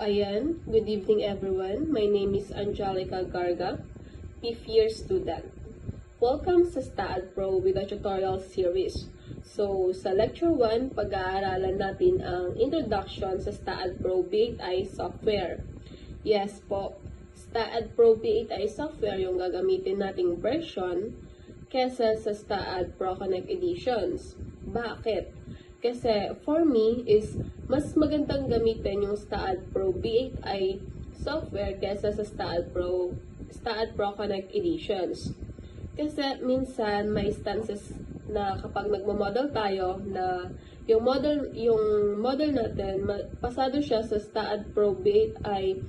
Ayan, good evening everyone. My name is Angelica Garga, 5th year student. Welcome sa STAAD Pro with a tutorial series. So, sa lecture 1, pag-aaralan natin ang introduction sa STAAD Pro B8i software. Yes po, STAAD Pro B8i software yung gagamitin nating version kesa sa STAAD Pro Connect Editions. Bakit? Kasi for me is mas magandang gamitin yung STAAD Pro B8i software kesa sa STAAD Pro Connect Editions. Kasi minsan may instances na kapag nagmo-model tayo na yung model natin pasado siya sa STAAD Pro B8i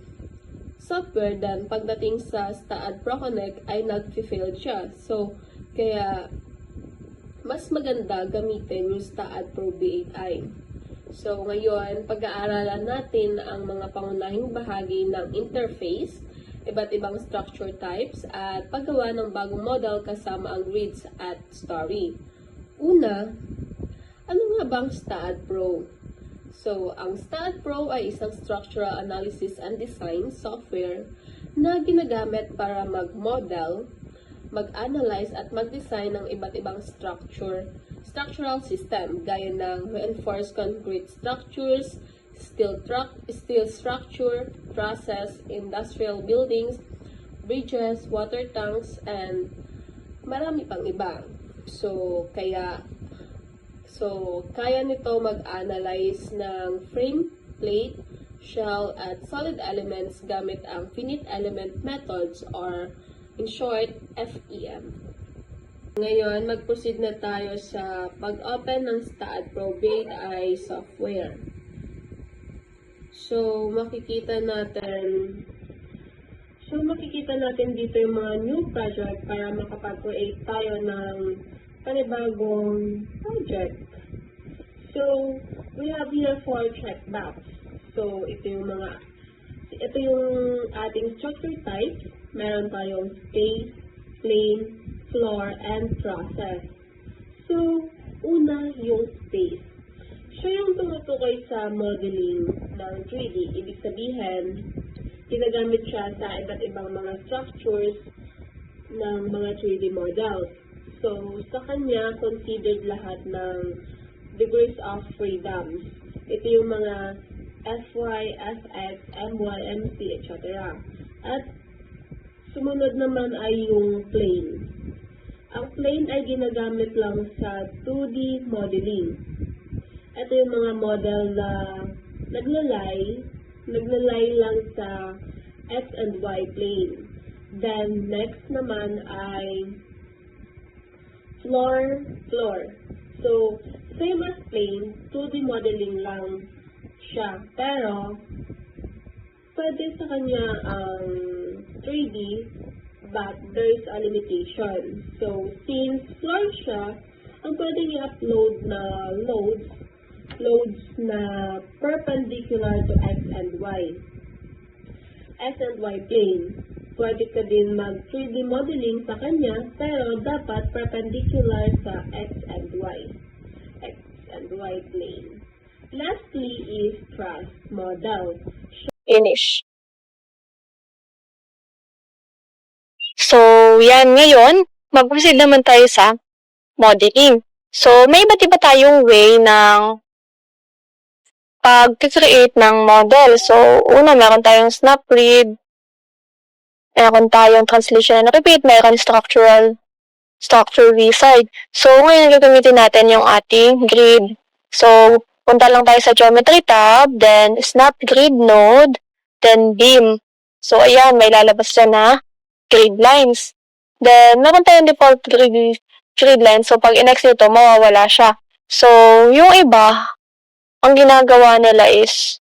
software, then pagdating sa STAAD Pro Connect ay nag-fail siya. So kaya mas maganda gamitin yung STAAD Pro B8i. So, ngayon, pag-aaralan natin ang mga pangunahing bahagi ng interface, iba't ibang structure types, at paggawa ng bagong model kasama ang grids at story. Una, ano nga bang STAAD Pro? So, ang STAAD Pro ay isang structural analysis and design software na ginagamit para mag-model, mag-analyze at mag-design ng iba't ibang structural system gaya ng reinforced concrete structures, steel structure, trusses, industrial buildings, bridges, water tanks, and marami pang iba. So kaya nito mag-analyze ng frame, plate, shell, at solid elements gamit ang finite element methods or in short, FEM. Ngayon, mag-proceed na tayo sa pag-open ng STAAD Pro B8i software. So, makikita natin dito yung mga new project para makapag-create tayo ng panibagong project. So, we have here 4 checkbox. So, ito yung ating structure type. Meron tayong space, plane, floor, and process. So, una yung space. Siya yung tumutukoy sa modeling ng 3D. Ibig sabihin, ginagamit siya sa iba't ibang mga structures ng mga 3D models. So, sa kanya, considered lahat ng degrees of freedom. Ito yung mga FY, FX, MY, MC, etc. At sumunod naman ay yung plane. Ang plane ay ginagamit lang sa 2D modeling. Ito yung mga model na naglalay lang sa X and Y plane. Then, next naman ay floor. So, same as plane, 2D modeling lang siya. Pero, pwede sa kanya ang 3D, but there's a limitation. So, since floor siya, ang pwede i-upload na loads na perpendicular to X and Y. X and Y plane. Pwede ka din mag 3D modeling sa kanya, pero dapat perpendicular sa X and Y plane. Lastly is truss model. Finish. So, yan. Ngayon, mag-proceed naman tayo sa modeling. So, may iba't iba tayong way ng pag-create ng model. So, una, meron tayong snap grid, meron tayong translation and repeat, meron structure wizard. So, ngayon, gagamitin natin yung ating grid. So, punta lang tayo sa geometry tab, then snap grid node, then beam. So, ayan, may lalabas dyan na grid lines. Then, meron tayong default grid lines. So, pag in-X nito, mawawala siya. So, yung iba, ang ginagawa nila is,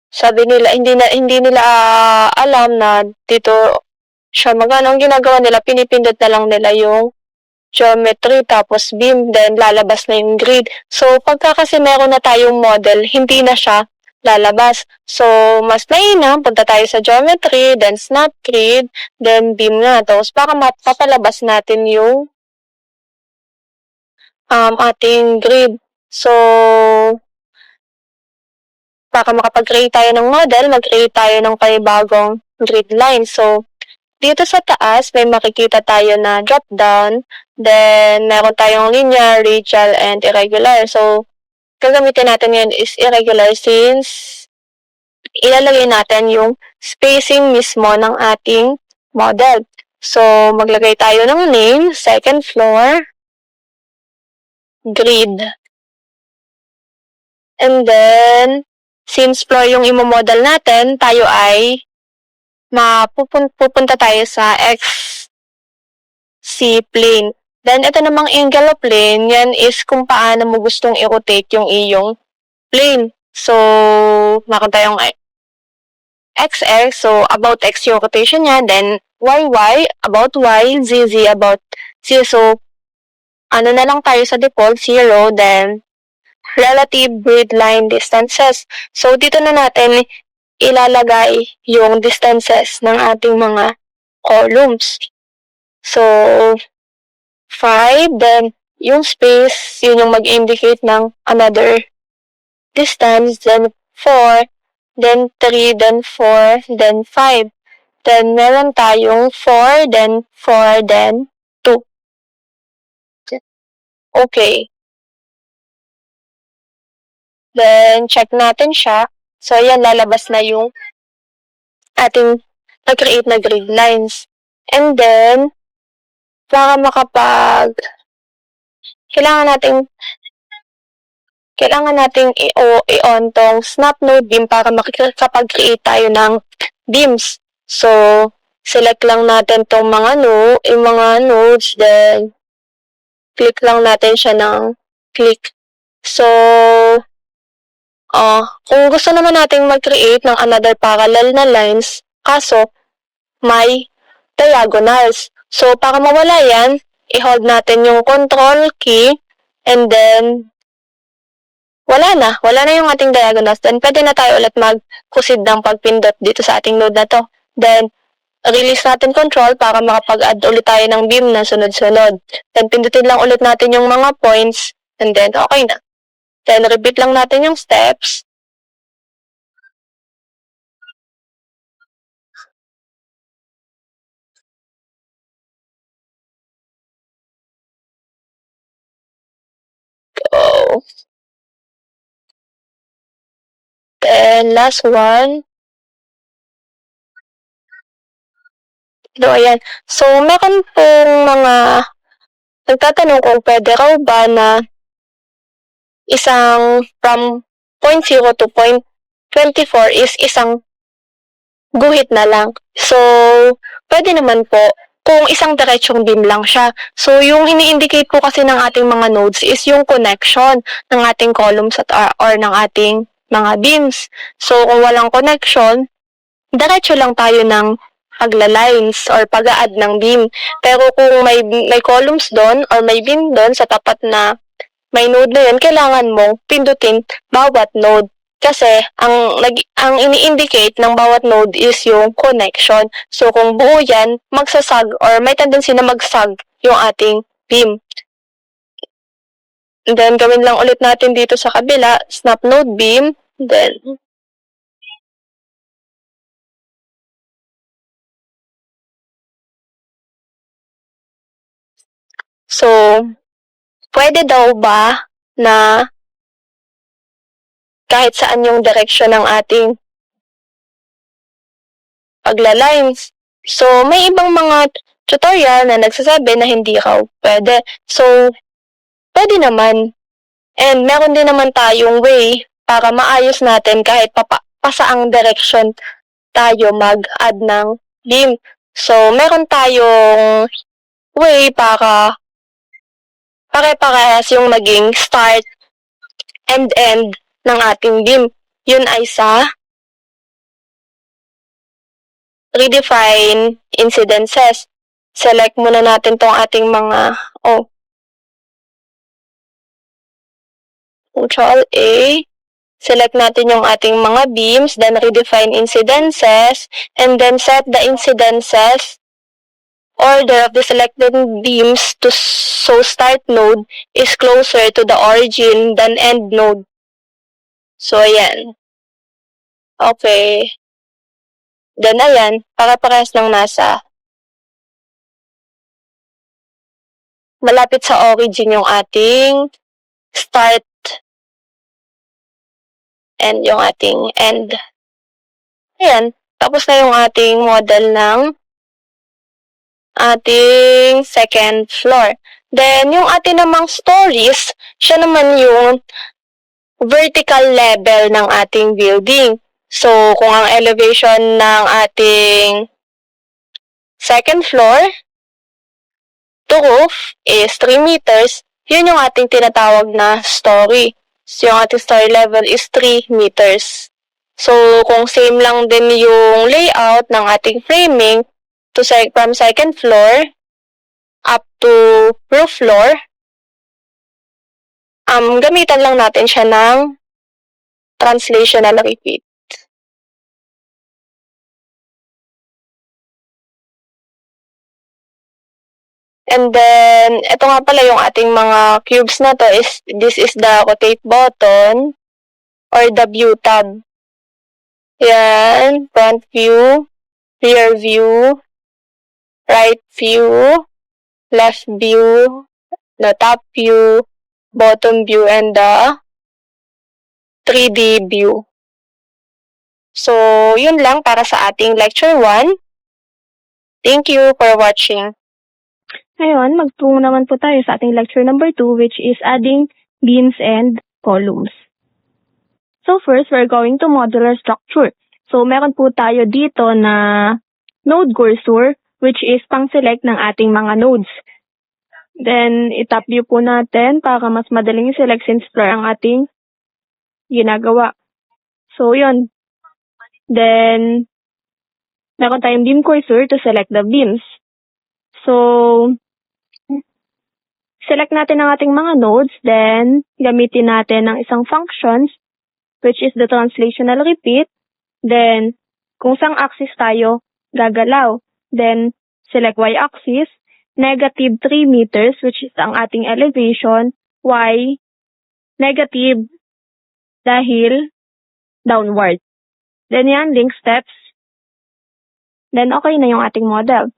sabi nila, hindi nila alam na dito siya magano. Ang ginagawa nila, pinipindot na lang nila yung geometry, tapos beam, then lalabas na yung grid. So, pagka kasi meron na tayong model, hindi na siya lalabas. So, mas mainam, punta tayo sa geometry, then snap grid, then beam na. Tapos, para mapapalabas natin yung ating grid. So, para makapag-create tayo ng model, mag-create tayo ng panibagong grid line. So, dito sa taas, may makikita tayo na drop-down. Then, meron tayong linear, radial, and irregular. So, gagamitin natin ngayon is irregular since ilalagay natin yung spacing mismo ng ating model. So, maglagay tayo ng name, second floor, grid. And then, since floor yung imomodel natin, tayo ay pupunta tayo sa XC plane. Then, ito namang angle of plane, yan is kung paano mo gustong i-rotate yung iyong plane. So, meron tayong XX, so about X yung rotation niya, then YY, about Y, ZZ, about Z. So, ano na lang tayo sa default, 0, then relative grid line distances. So, dito na natin ilalagay yung distances ng ating mga columns. So, 5, then yung space, yun yung mag-indicate ng another distance, then 4, then 3, then 4, then 5. Then, meron tayong 4, then 4, then 2. Okay. Then, check natin siya. So, ayan, lalabas na yung ating nag-create na grid lines. And then, para kailangan nating i-on tong snap node beam para makapag-create tayo ng beams. So, select lang natin tong yung mga nodes, then click lang natin siya ng click. So, kung gusto naman nating mag-create ng another parallel na lines, kaso may diagonals. So, para mawala yan, i-hold natin yung control key, and then, wala na yung ating diagonals. Then, pwede na tayo ulit mag-proceed ng pagpindot dito sa ating node na to. Then, release natin control para makapag-add ulit tayo ng beam na sunod-sunod. Then, pindutin lang ulit natin yung mga points, and then, okay na. Then, repeat lang natin yung steps. Go. Then, last one. So, ayan. So, meron pong mga nagtatanong kung pwede raw ba na isang from 0 to 0.24 is isang guhit na lang. So, pwede naman po kung isang diretsyong beam lang siya. So, yung ini-indicate po kasi ng ating mga nodes is yung connection ng ating columns or ng ating mga beams. So, kung walang connection, diretso lang tayo ng pagla-lines or pag-a-add ng beam. Pero kung may columns doon or may beam doon sa tapat na may node na yun, kailangan mong pindutin bawat node. Kasi ang ini-indicate ng bawat node is yung connection. So kung buo yan, magsasag or may tendency na magsag yung ating beam. And then gawin lang ulit natin dito sa kabila, snap node beam, then so, pwede daw ba na kahit saan yung direction ng ating pagla-lines? So, may ibang mga tutorial na nagsasabi na hindi raw pwede. So, pwede naman. And meron din naman tayong way para maayos natin kahit pasaang direction tayo mag-add ng beam. So, meron tayong way para pare-parehas yung maging start and end ng ating beam. Yun ay sa redefine incidences. Select muna natin tong ating mga, Control A. Select natin yung ating mga beams, then redefine incidences, and then set the incidences order of the selected beams to so start node is closer to the origin than end node. So, ayan. Okay. Then, ayan, para-parehas lang nasa malapit sa origin yung ating start and yung ating end. Ayan, tapos na yung ating model ng ating second floor. Then, yung ating namang stories, siya naman yung vertical level ng ating building. So, kung ang elevation ng ating second floor to roof is 3 meters, yun yung ating tinatawag na story. So, yung ating story level is 3 meters. So, kung same lang din yung layout ng ating framing from second floor up to roof floor, gamitan lang natin siya ng translational repeat. And then, ito nga pala yung ating mga cubes na to this is the rotate button or the view tab. Yan, front view, rear view, right view, left view, the top view, bottom view, and the 3D view. So, yun lang para sa ating lecture 1. Thank you for watching. Ngayon, magtungo naman po tayo sa ating lecture number 2, which is adding beams and columns. So first, we're going to modular structure. So meron po tayo dito na node cursor, which is pang-select ng ating mga nodes. Then, itap view po natin para mas madaling i-select since floor ang ating ginagawa. So, yun. Then, meron tayong beam cursor to select the beams. So, select natin ang ating mga nodes, then gamitin natin ang isang functions, which is the translational repeat. Then, kung saan axis tayo gagalaw. Then, select y-axis, negative 3 meters, which is ang ating elevation, y, negative, dahil downward. Then yan, link steps. Then, okay na yung ating model.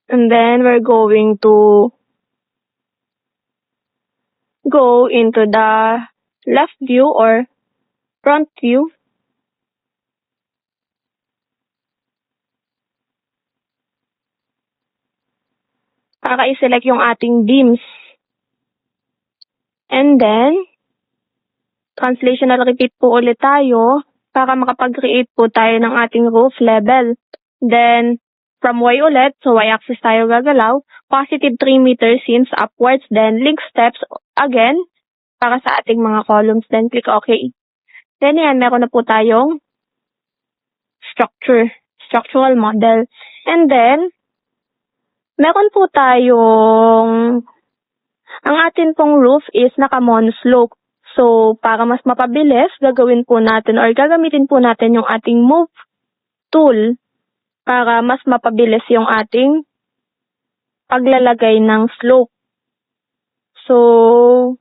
And then, we're going to go into the left view or front view. Para i-select yung ating beams. And then, translational repeat po ulit tayo para makapag-create po tayo ng ating roof level. Then, from y ulit, so y-axis tayo gagalaw, positive 3 meters since upwards, then link steps again para sa ating mga columns, then click OK. Then yan, meron na po tayong structural model. And then, meron po tayong, ang atin pong roof is naka-monoslope. So, para mas mapabilis, gagawin po natin or gagamitin po natin yung ating move tool para mas mapabilis yung ating paglalagay ng slope. So,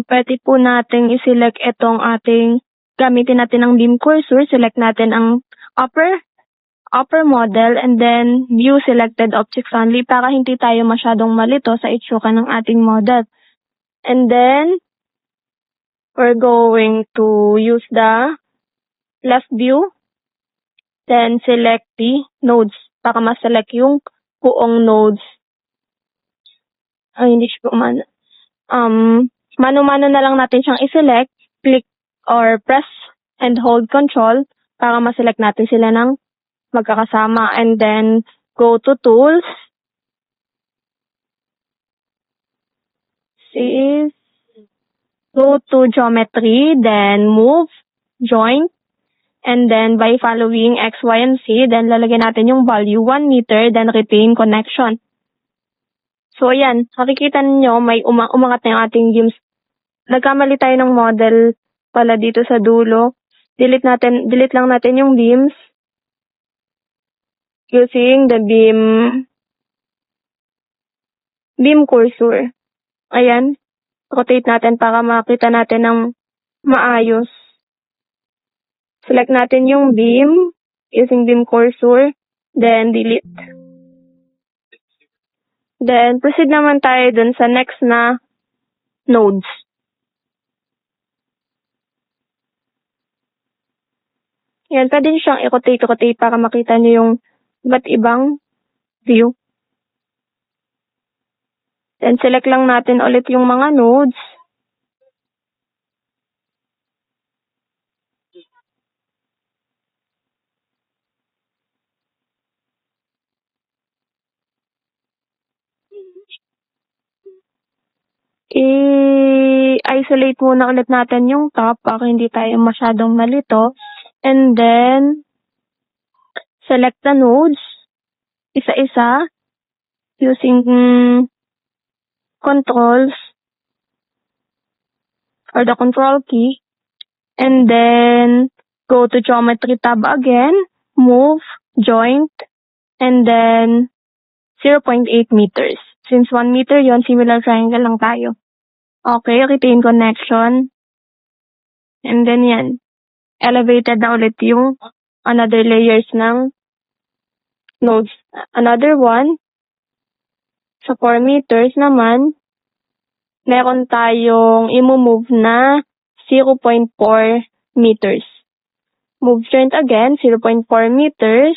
pwede po natin i-select itong ating, gamitin natin ang beam cursor, select natin ang upper model, and then view selected objects only para hindi tayo masyadong malito sa itsura ng ating model. And then, we're going to use the left view, then select the nodes para ma-select yung buong nodes. Ay, hindi siya mano-mano na lang natin siyang i-select, click or press and hold control para ma-select natin sila ng magkakasama. And then, go to tools. Go to geometry, then move, joint, and then by following X, Y, and Z, then lalagyan natin yung value 1 meter, then retain connection. So, ayan, makikita ninyo, may umangat na yung ating beams. Nagkamali tayo ng model pala dito sa dulo. Delete lang natin yung beams using the beam cursor. Ayan. rotate natin para makita natin ng maayos. Select natin yung beam using beam cursor, then delete. Then proceed naman tayo dun sa next na nodes. Yan, pwede nyo siyang i-rotate para makita nyo yung iba't ibang view. Then select lang natin ulit yung mga nodes. I-isolate muna ulit natin yung top para hindi tayo masyadong malito. And then, select the nodes, isa-isa, using controls or the control key. And then, go to geometry tab again, move, joint, and then 0.8 meters. Since 1 meter yon, similar triangle lang tayo. Okay, retain connection. And then yan. Elevated na ulit yung another layers ng nodes. Another one, sa 4 meters naman, meron tayong i-move na 0.4 meters. Move joint again, 0.4 meters.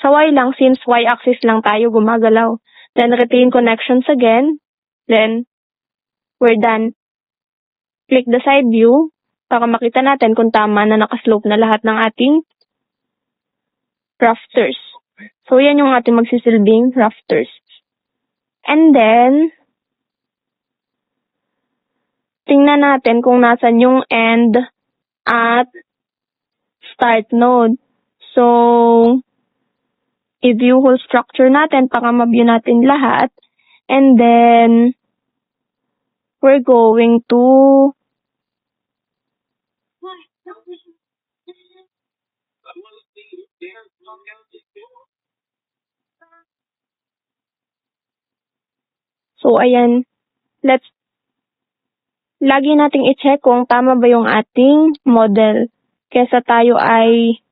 Sa Y lang, since Y-axis lang tayo gumagalaw. Then retain connections again. Then, we're done. Click the side view para makita natin kung tama na nakaslope na lahat ng ating rafters. So, yan yung ating magsisilbing rafters. And then, tingnan natin kung nasan yung end at start node. So, i-view whole structure natin para ma-view natin lahat. And then, we're going to So, ayan. Lagi nating i-check kung tama ba yung ating model. Kesa tayo ay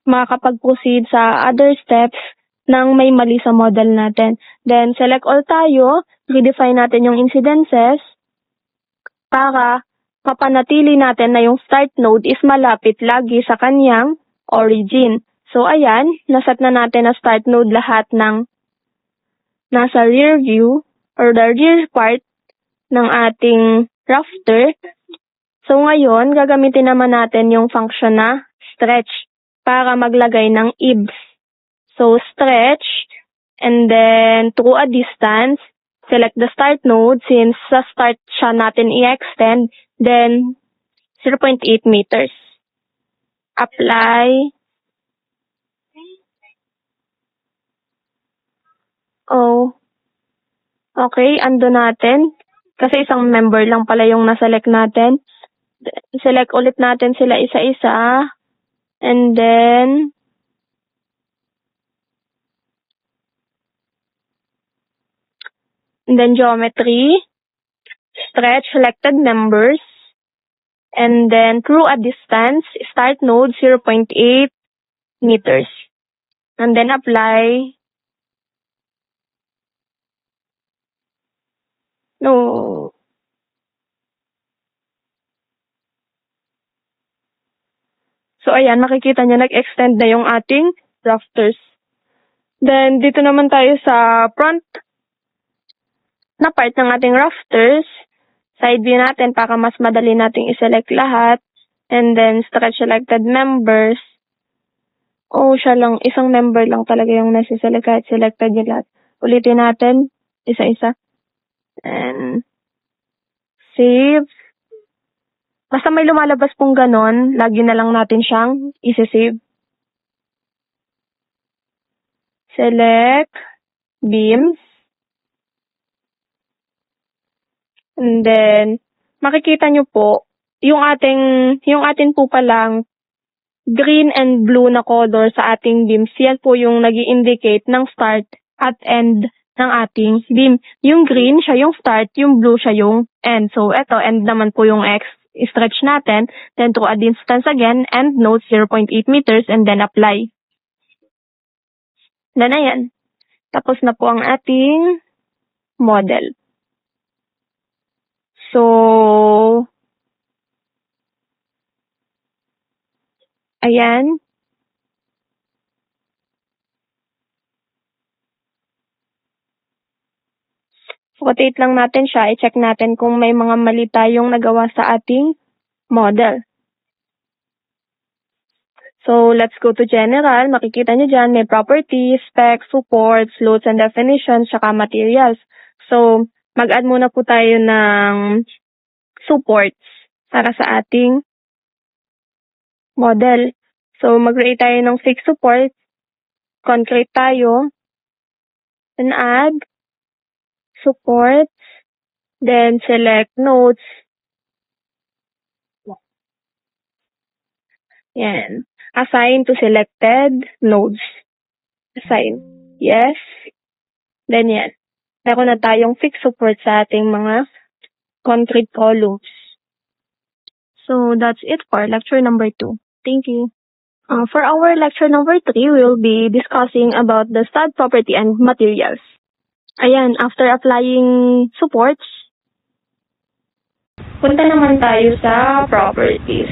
makakapag-proceed sa other steps nang may mali sa model natin. Then, select all tayo. Redefine natin yung incidences para mapanatili natin na yung start node is malapit lagi sa kanyang origin. So, ayan. Naset na natin na start node lahat ng nasa rear view or the rear part ng ating rafter. So, ngayon, gagamitin naman natin yung function na stretch para maglagay ng ibs. So, stretch, and then through a distance, select the start node since sa start siya natin i-extend, then 0.8 meters. Apply. Oh. Okay, undo natin. Kasi isang member lang pala yung naselect natin. Select ulit natin sila isa-isa. And then, geometry, stretch selected members, and then through a distance, start node 0.8 meters. And then apply. No. So, ayan, makikita nyo, nag-extend na yung ating rafters. Then, dito naman tayo sa front na part ng ating rafters. Side view natin para mas madali nating i-select lahat. And then, stretch selected members. Oh, siya lang. Isang member lang talaga yung nasiselect kahit selected yung lahat. Ulitin natin. Isa-isa. And, save. Basta may lumalabas pong ganon, lagi na lang natin siyang isi-save. Select. Beams. And then, makikita nyo po, yung atin po palang green and blue na color sa ating beams, yan po yung nag-i-indicate ng start at end ng ating beam. Yung green, siya yung start, yung blue, siya yung end. So, eto, end naman po yung X stretch natin. Then, to a distance again, end node 0.8 meters, and then apply. Then, ayan. Tapos na po ang ating model. So, ayan. Rotate lang natin siya. I-check natin kung may mga mali tayong nagawa sa ating model. So, let's go to general. Makikita nyo dyan, may properties, specs, supports, loads and definitions, saka materials. So, mag-add muna po tayo ng supports para sa ating model. So, mag-create tayo ng fixed support. Concrete tayo. Then add supports. Then select nodes. Yan. Assign to selected nodes. Assign. Yes. Then yan. Meron na tayong fixed support sa ating mga concrete columns. So, that's it for lecture number 2. Thank you. For our lecture number 3, we will be discussing about the stud property and materials. Ayan, after applying supports, punta naman tayo sa properties.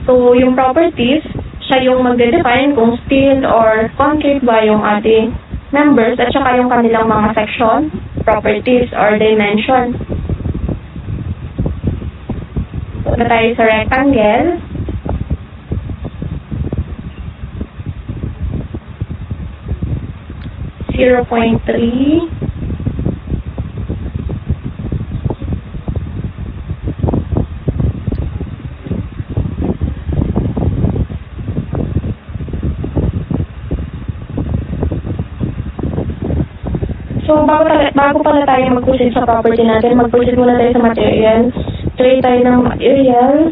So, yung properties, siya yung magde-define kung steel or concrete ba yung ating members at saka yung kanilang mga section, properties, or dimension. Punta tayo sa rectangle. .3. So, bago pala tayo mag-proceed sa property natin, mag-proceed muna tayo sa materials. Create tayo ng materials.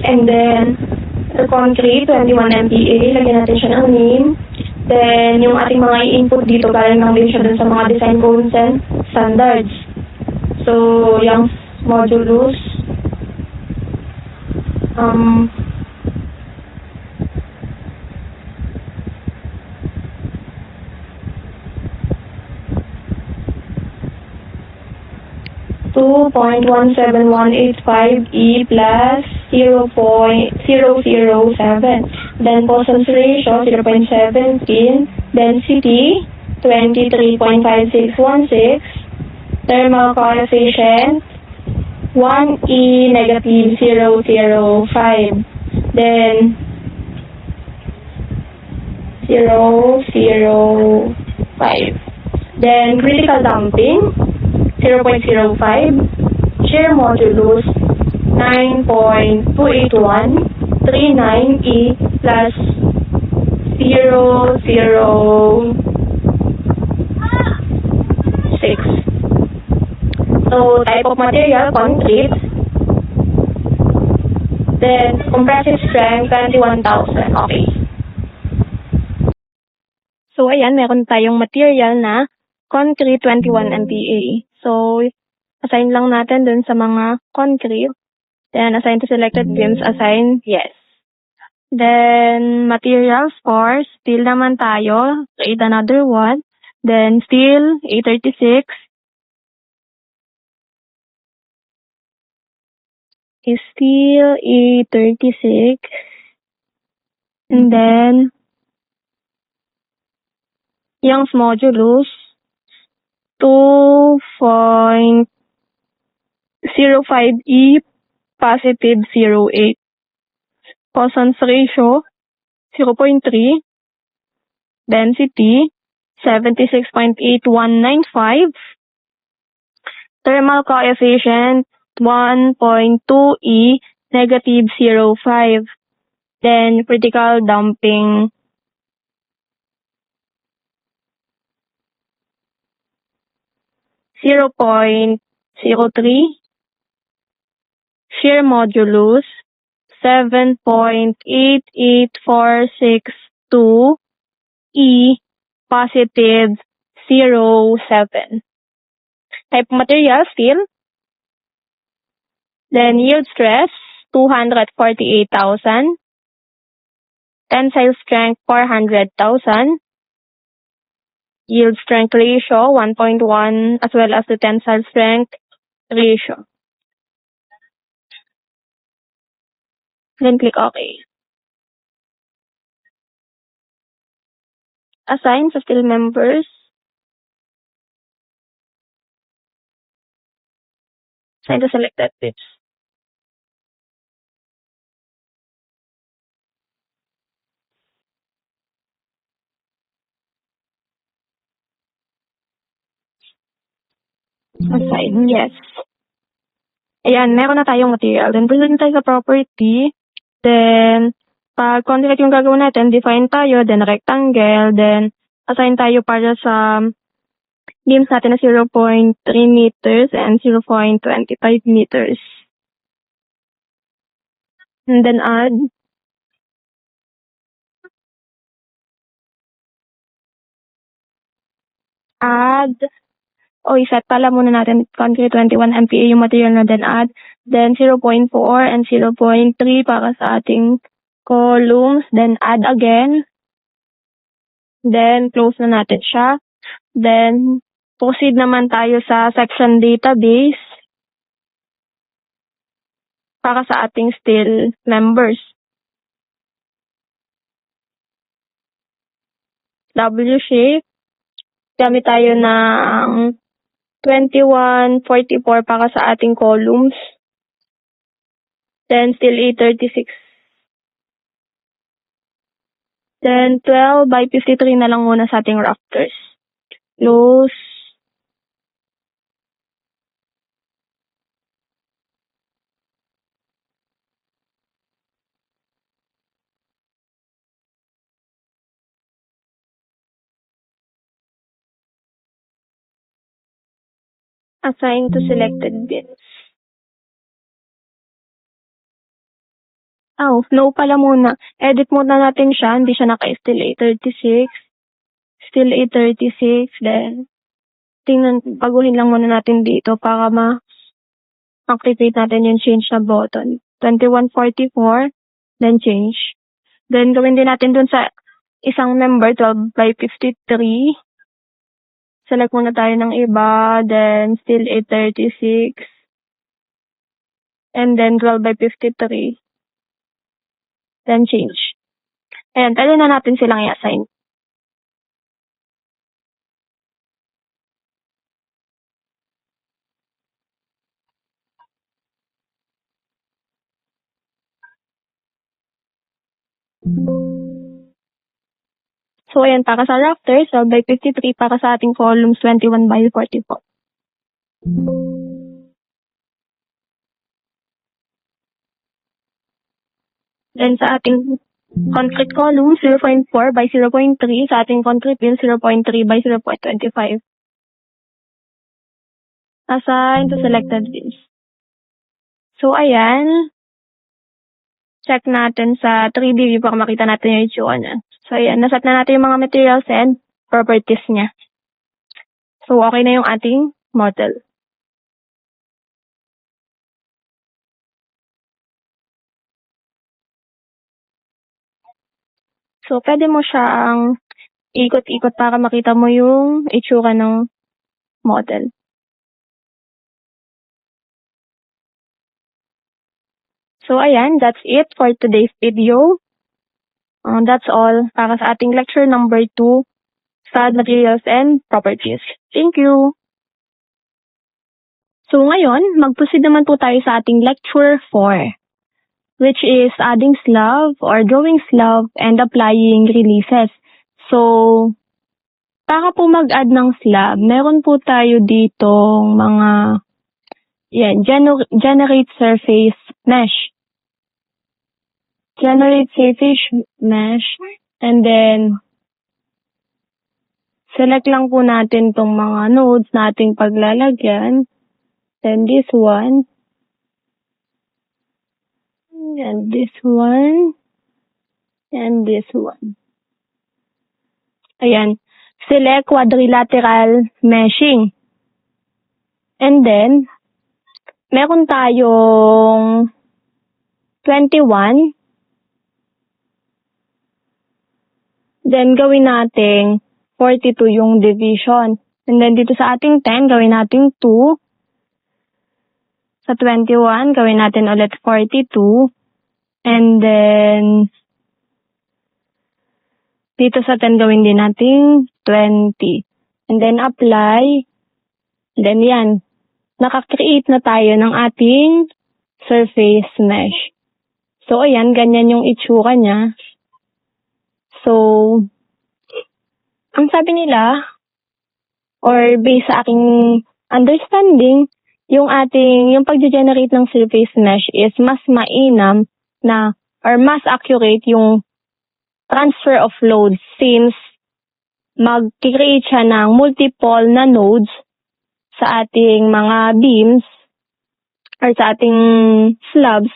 And then, the concrete, 21 MPa. Lagyan natin siya ng name. Then, yung ating mga i-input dito, galing lang din siya dun sa mga design codes and standards. So, yung modulus. 2.17185 E plus 0.007. Then Poisson's ratio 0.17. Density 23.5616. Thermal coefficient 1E negative 005. Then 005. Then critical damping 0.05. Shear modulus 9.28139 E plus 006. So, type of material, concrete. Then, compressive strength, 21,000. Okay. So, ayan, meron tayong material na concrete 21 MPa. So, assign lang natin dun sa mga concrete. Then, assign to selected beams, assign yes. Then, materials for steel naman tayo. Create another one. Then, steel, A36. Steel, A36. And then, Young's modulus, 2.05 E positive 0.8. Poisson's ratio, 0.3. Density, 76.8195. Thermal coefficient, 1.2 E negative 0.5. Then critical damping, 0.03. Shear modulus 7.88462 E positive 0.07. Type of material, steel. Then yield stress, 248,000. Tensile strength, 400,000. Yield strength ratio, 1.1, as well as the tensile strength ratio. Then click OK. Assign sa steel members. Assign to selected bits. Assign, yes. Ayan, meron na tayong material. Then, proceed tayo sa property. Then, pag contract yung gagawin natin, define tayo, then rectangle, then assign tayo para sa beams natin na 0.3 meters and 0.25 meters. And then iset pala muna natin concrete 21 MPa yung material na then 0.4 and 0.3 para sa ating columns, then add again, then close na natin siya, then proceed naman tayo sa section database para sa ating steel members. W shape, gamit tayo ng 2144 para sa ating columns. Then steel A36. Then 12 by 53 na lang muna sa ating rafters. Close. Assign to selected bins. No pala muna. Edit muna natin siya. Hindi siya naka-steel A36. Steel A36. Then, baguhin lang muna natin dito para ma-activate natin yung change na button. 2144. Then, change. Then, gawin din natin dun sa isang member, 12 by 53. Select muna tayo ng iba. Then, steel A36. And then, 12 by 53. Then change. Ayan, pwede na natin silang i-assign. So, ayan, para sa rafters, 12 by 53, para sa ating columns, 21 by 44. Then, sa ating concrete column, 0.4 by 0.3. Sa ating concrete bill, 0.3 by 0.25. Assign to selected bills. So, ayan. Check natin sa 3D view para makita natin yung itsura niya. So, ayan. Naset na natin yung mga materials and properties niya. So, okay na yung ating model. So, pwede mo siyang ikot-ikot para makita mo yung itsura ng model. So, ayan, that's it for today's video. That's all para sa ating lecture number 2, stud materials and properties. Thank you! So, ngayon, mag-proceed naman po tayo sa ating lecture 4, which is adding slab or drawing slab and applying releases. So, para po mag-add ng slab, meron po tayo ditong mga generate surface mesh. Generate surface mesh, and then select lang po natin tong mga nodes nating paglalagyan. Then this one, and this one, and this one. Ayan. select quadrilateral meshing. And then, meron tayong 21. Then, gawin nating 42 yung division. And then, dito sa ating 10, gawin nating 2. Sa 21, gawin natin ulit 42. And then, dito sa 10, gawin din nating 20. And then, apply. And then, yan. Nakakreate na tayo ng ating surface mesh. So, ayan, ganyan yung itsura niya. So, ang sabi nila, or based sa aking understanding, yung pag-generate ng surface mesh is mas mainam na, or mas accurate yung transfer of loads since mag-create siya ng multiple na nodes sa ating mga beams or sa ating slabs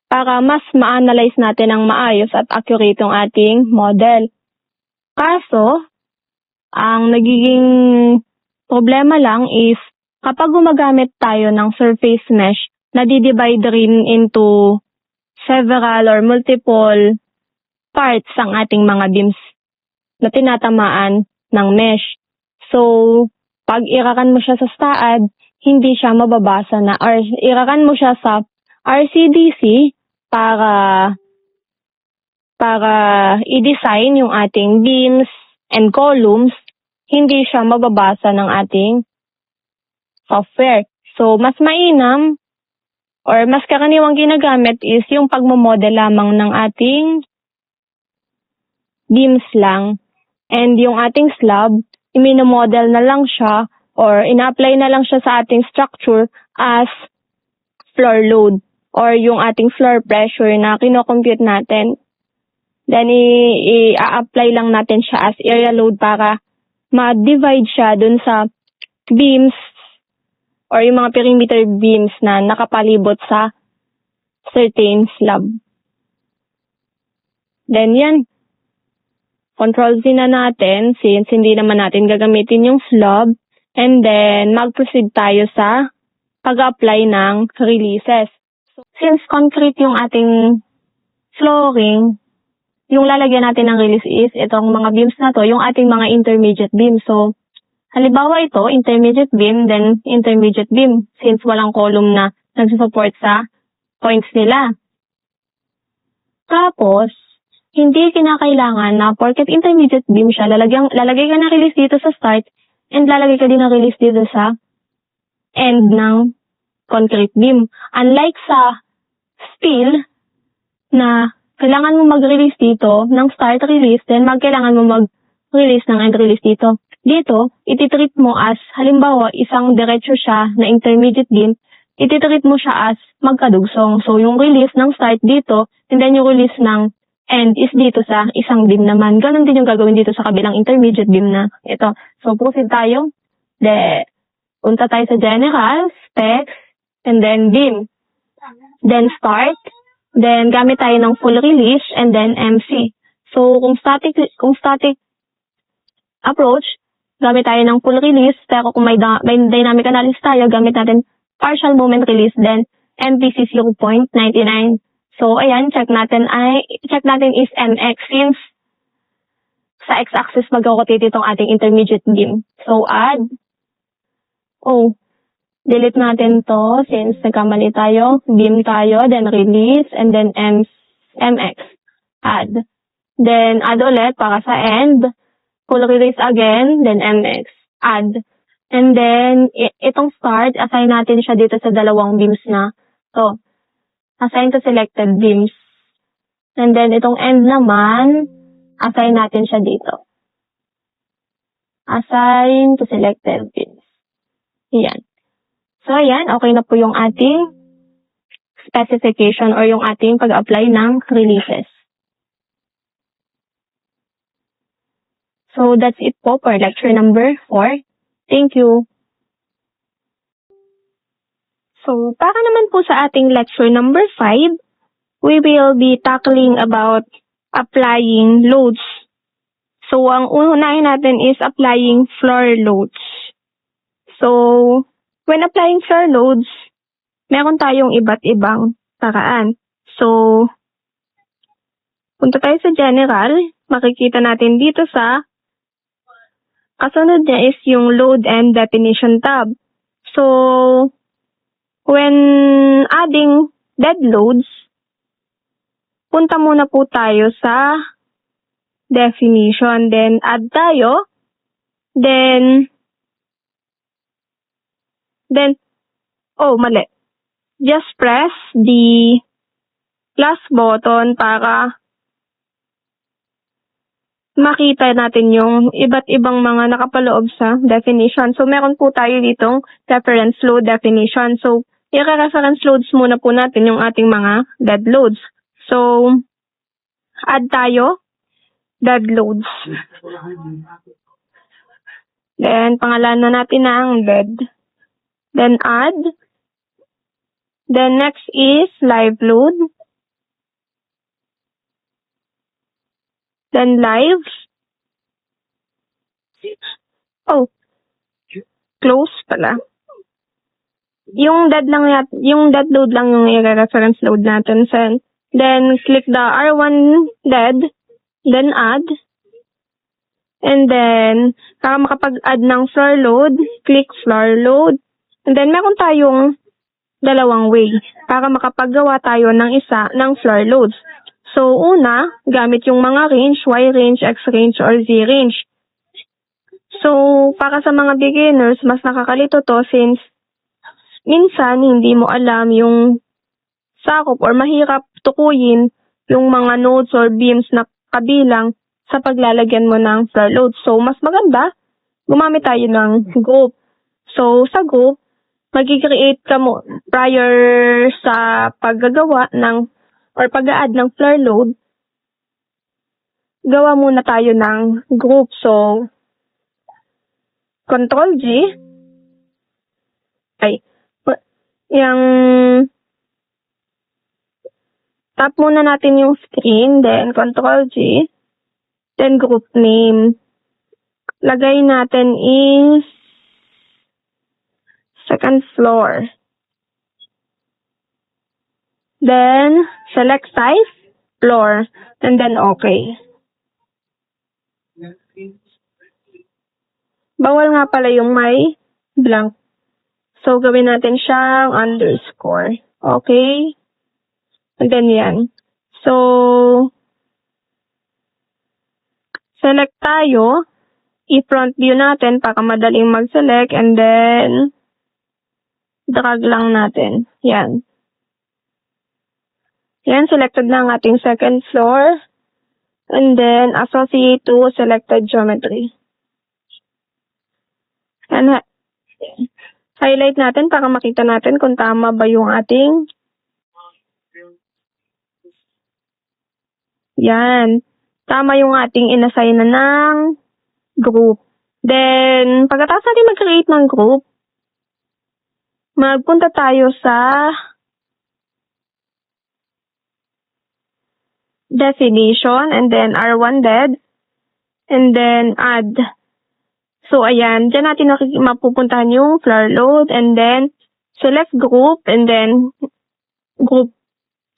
para mas ma-analyze natin ng maayos at accurate yung ating model. Kaso, ang nagiging problema lang is kapag gumagamit tayo ng surface mesh, nadi-divide rin into several or multiple parts ang ating mga beams na tinatamaan ng mesh. So, pag irakan mo siya sa STAAD, hindi siya mababasa na, or irakan mo siya sa RCDC para i-design yung ating beams and columns, hindi siya mababasa ng ating software. So, mas mainam or mas karaniwang ginagamit is yung pagmamodel lamang ng ating beams lang. And yung ating slab, iminomodel na lang siya or ina-apply na lang siya sa ating structure as floor load or yung ating floor pressure na kino-compute natin. Then, i-apply lang natin siya as area load para ma-divide siya dun sa beams or yung mga perimeter beams na nakapalibot sa certain slab. Then, yan. Control Z na natin since hindi naman natin gagamitin yung slab. And then, mag-proceed tayo sa pag-apply ng releases. So, since concrete yung ating flooring, yung lalagyan natin ng release is itong mga beams na to, yung ating mga intermediate beam. So, halimbawa ito, intermediate beam, then intermediate beam since walang column na nagsusupport sa points nila. Tapos, hindi kinakailangan na porket intermediate beam siya, lalagay ka ng release dito sa start and lalagay ka din ng release dito sa end ng concrete beam. Unlike sa steel na kailangan mo mag-release dito ng start release, then kailangan mo mag-release ng end release dito. Dito, ititreat mo as, halimbawa, isang diretso siya na intermediate beam, ititreat mo siya as magkadugsong. So, yung release ng start dito, and then yung release ng end is dito sa isang beam naman. Ganon din yung gagawin dito sa kabilang intermediate beam na ito. So, proceed tayo. Punta tayo sa general, specs, and then beam. Then start. Then, gamit tayo ng full release, and then MC. So, kung static approach, gamit tayo ng full release, pero kung may dynamic analysis tayo, gamit natin partial moment release, then MPC 0.99. So, ayan, check natin is MX since sa x-axis mag-rotate itong ating intermediate beam. So, add. Delete natin to since nagkamali tayo. Beam tayo, then release, and then MX. Add. Then, add ulit para sa end. Full release again, then MX. Add. And then, itong start, assign natin siya dito sa dalawang beams na to. Assign to selected beams. And then, itong end naman, assign natin siya dito. Assign to selected beams. Yan. So, ayan, okay na po yung ating specification or yung ating pag-apply ng releases. So, that's it po for lecture number 4. Thank you. So, para naman po sa ating lecture number 5, we will be tackling about applying loads So, ang unahin natin is applying floor loads. So, when applying floor loads, meron tayong iba't ibang paraan. So, punta tayo sa general, makikita natin dito sa kasunod niya is yung load and definition tab. So, when adding dead loads, punta muna po tayo sa definition, then add tayo, then, mali. Just press the plus button para makita natin yung iba't ibang mga nakapaloob sa definition. So, meron po tayo ditong reference load definition. So, i-reference loads muna po natin yung ating mga dead loads. So, add tayo, dead loads. Then, pangalanan natin ang dead. Then, add. Then, next is live load. Then, live. Oh, close pala. Yung dead load lang yung i-reference load natin. Then, click the R1 dead. Then, add. And then, para makapag-add ng floor load, click floor load. And then, meron tayong dalawang way para makapagawa tayo ng isa ng floor loads. So, una, gamit yung mga range, Y range, X range, or Z range. So, para sa mga beginners, mas nakakalito to since minsan hindi mo alam yung sakop or mahirap tukuyin yung mga nodes or beams na kabilang sa paglalagyan mo ng floor load. So, mas maganda, gumamit tayo ng group. So, sa group, mag-create ka mo prior sa paggagawa ng or pag-add ng floor load, gawa muna tayo ng group. So, Control G, yung tap muna natin yung screen, then Control G, then group name. Lagay natin is second floor. Then, select size, floor, and then okay. Bawal nga pala yung may blank. So, gawin natin siyang underscore. Okay? And then yan. So, select tayo. I-front view natin para madaling mag-select. And then, drag lang natin. Yan. Yan, selected na ang ating second floor. And then, associate to selected geometry. And highlight natin para makita natin kung tama ba yung ating. Yan. Tama yung ating inassign na ng group. Then, pagkatapos natin mag-create ng group, magpunta tayo sa definition, and then R1 dead, and then add. So, ayan, dyan natin mapupuntahan yung floor load, and then select group, and then group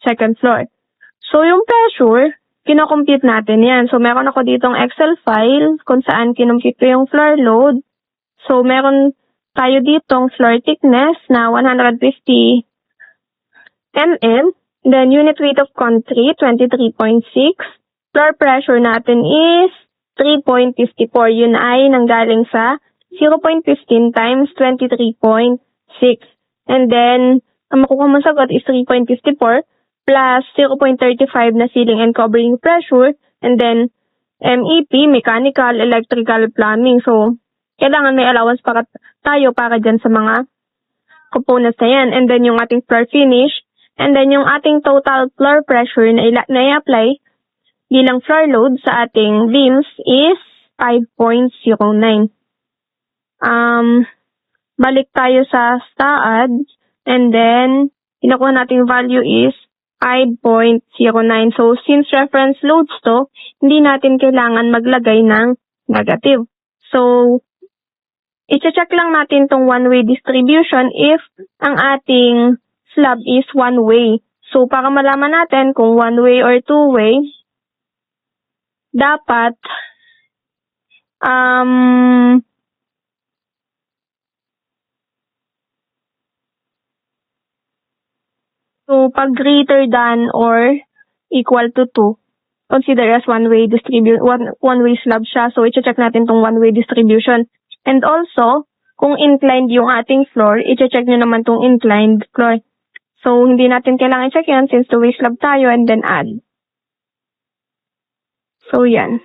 second floor. So, yung pressure, kinocompute natin yan. So, meron ako ditong Excel file kung saan kinompute ko yung floor load. So, meron tayo ditong floor thickness na 150 mm. Then, unit weight of concrete, 23.6. Floor pressure natin is 3.54. Yun ay nanggaling sa 0.15 times 23.6. And then, ang makukuha mong sagot is 3.54 plus 0.35 na ceiling and covering pressure. And then, MEP, mechanical, electrical, plumbing. So, kailangan may allowance para tayo para dyan sa mga components na yan. And then, yung ating floor finish. And then, yung ating total floor pressure na i-apply bilang floor load sa ating beams is 5.09. Balik tayo sa STAAD. And then, pinakuha nating value is 5.09. So, since reference loads to, hindi natin kailangan maglagay ng negative. So, i-check lang natin tong one-way distribution if ang ating slab is one-way. So, para malaman natin kung one-way or two-way, dapat so, pag greater than or equal to 2, consider as one-way one-way slab siya. So, i-check natin tong one-way distribution. And also, kung inclined yung ating floor, i-check nyo naman tong inclined floor. So, hindi natin kailangan i-check yan since two-way slab tayo and then add. So, yan.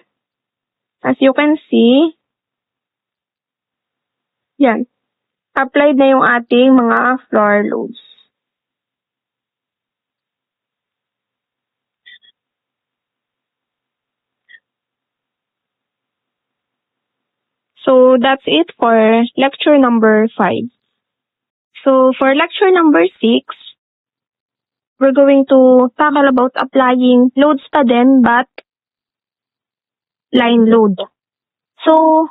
As you can see, yan. Applied na yung ating mga floor loads. So, that's it for lecture number 5. So, for lecture number 6, we're going to tackle about applying loads pa din, but line load. So,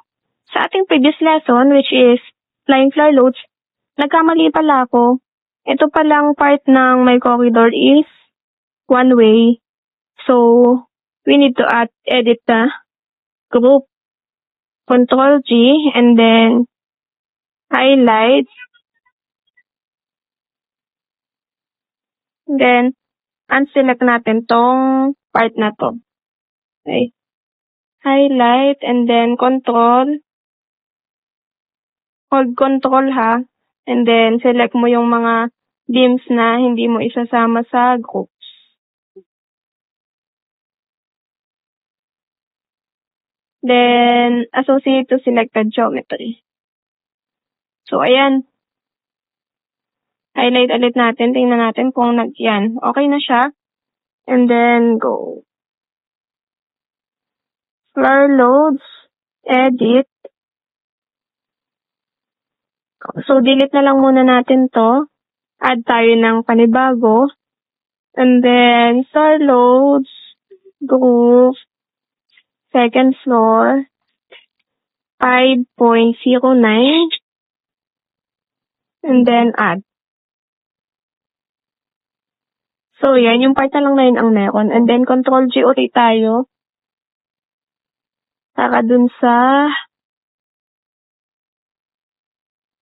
sa ating previous lesson, which is line floor loads, nagkamali pala ako. Ito palang part ng my corridor is one way. So, we need to edit the group. Control G, and then highlight. Then, unselect natin tong part na to. Okay. Highlight, and then control. Hold control ha. And then, select mo yung mga beams na hindi mo isasama sa groups. Then, associate to selected geometry. So, ayan. Highlight ulit natin. Tingnan natin kung yan. Okay na siya. And then, go. Floor loads. Edit. So, delete na lang muna natin to. Add tayo ng panibago. And then, floor loads. Group. Second floor. 5.09. And then, add. So, yan. Yung part na lang na yun ang meron. And then, Control G ulit tayo. Para dun sa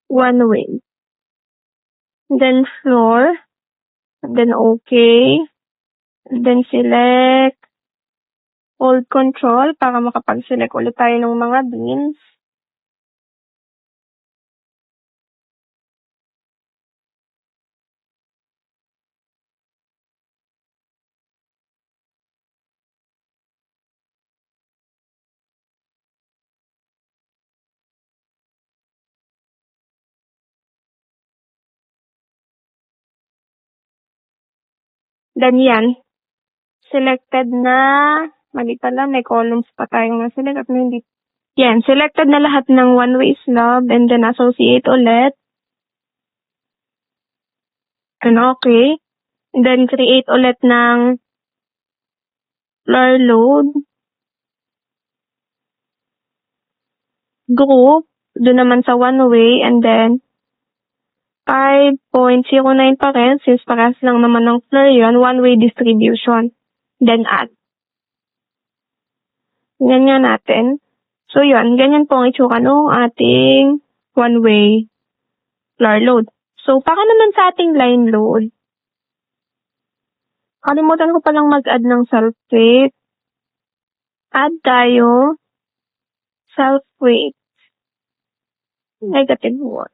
one way. And then, floor. And then, okay. And then, select. Hold control para makapag-select ulit tayo ng mga beams. Then yan. Selected na, mali pala, may columns pa tayong na-select at hindi. Yan, selected na lahat ng one-way slab and then associate ulit. And okay. And then create ulit ng floor load. Group, doon naman sa one-way and then 5.09 pa rin, since parehas lang naman ng floor yun, one-way distribution. Then add. Ganyan natin. So yun, ganyan po ang itsura ng ating one-way floor load. So, para naman sa ating line load, kalimutan ko palang mag-add ng self-weight. Add tayo. Self-weight. -1.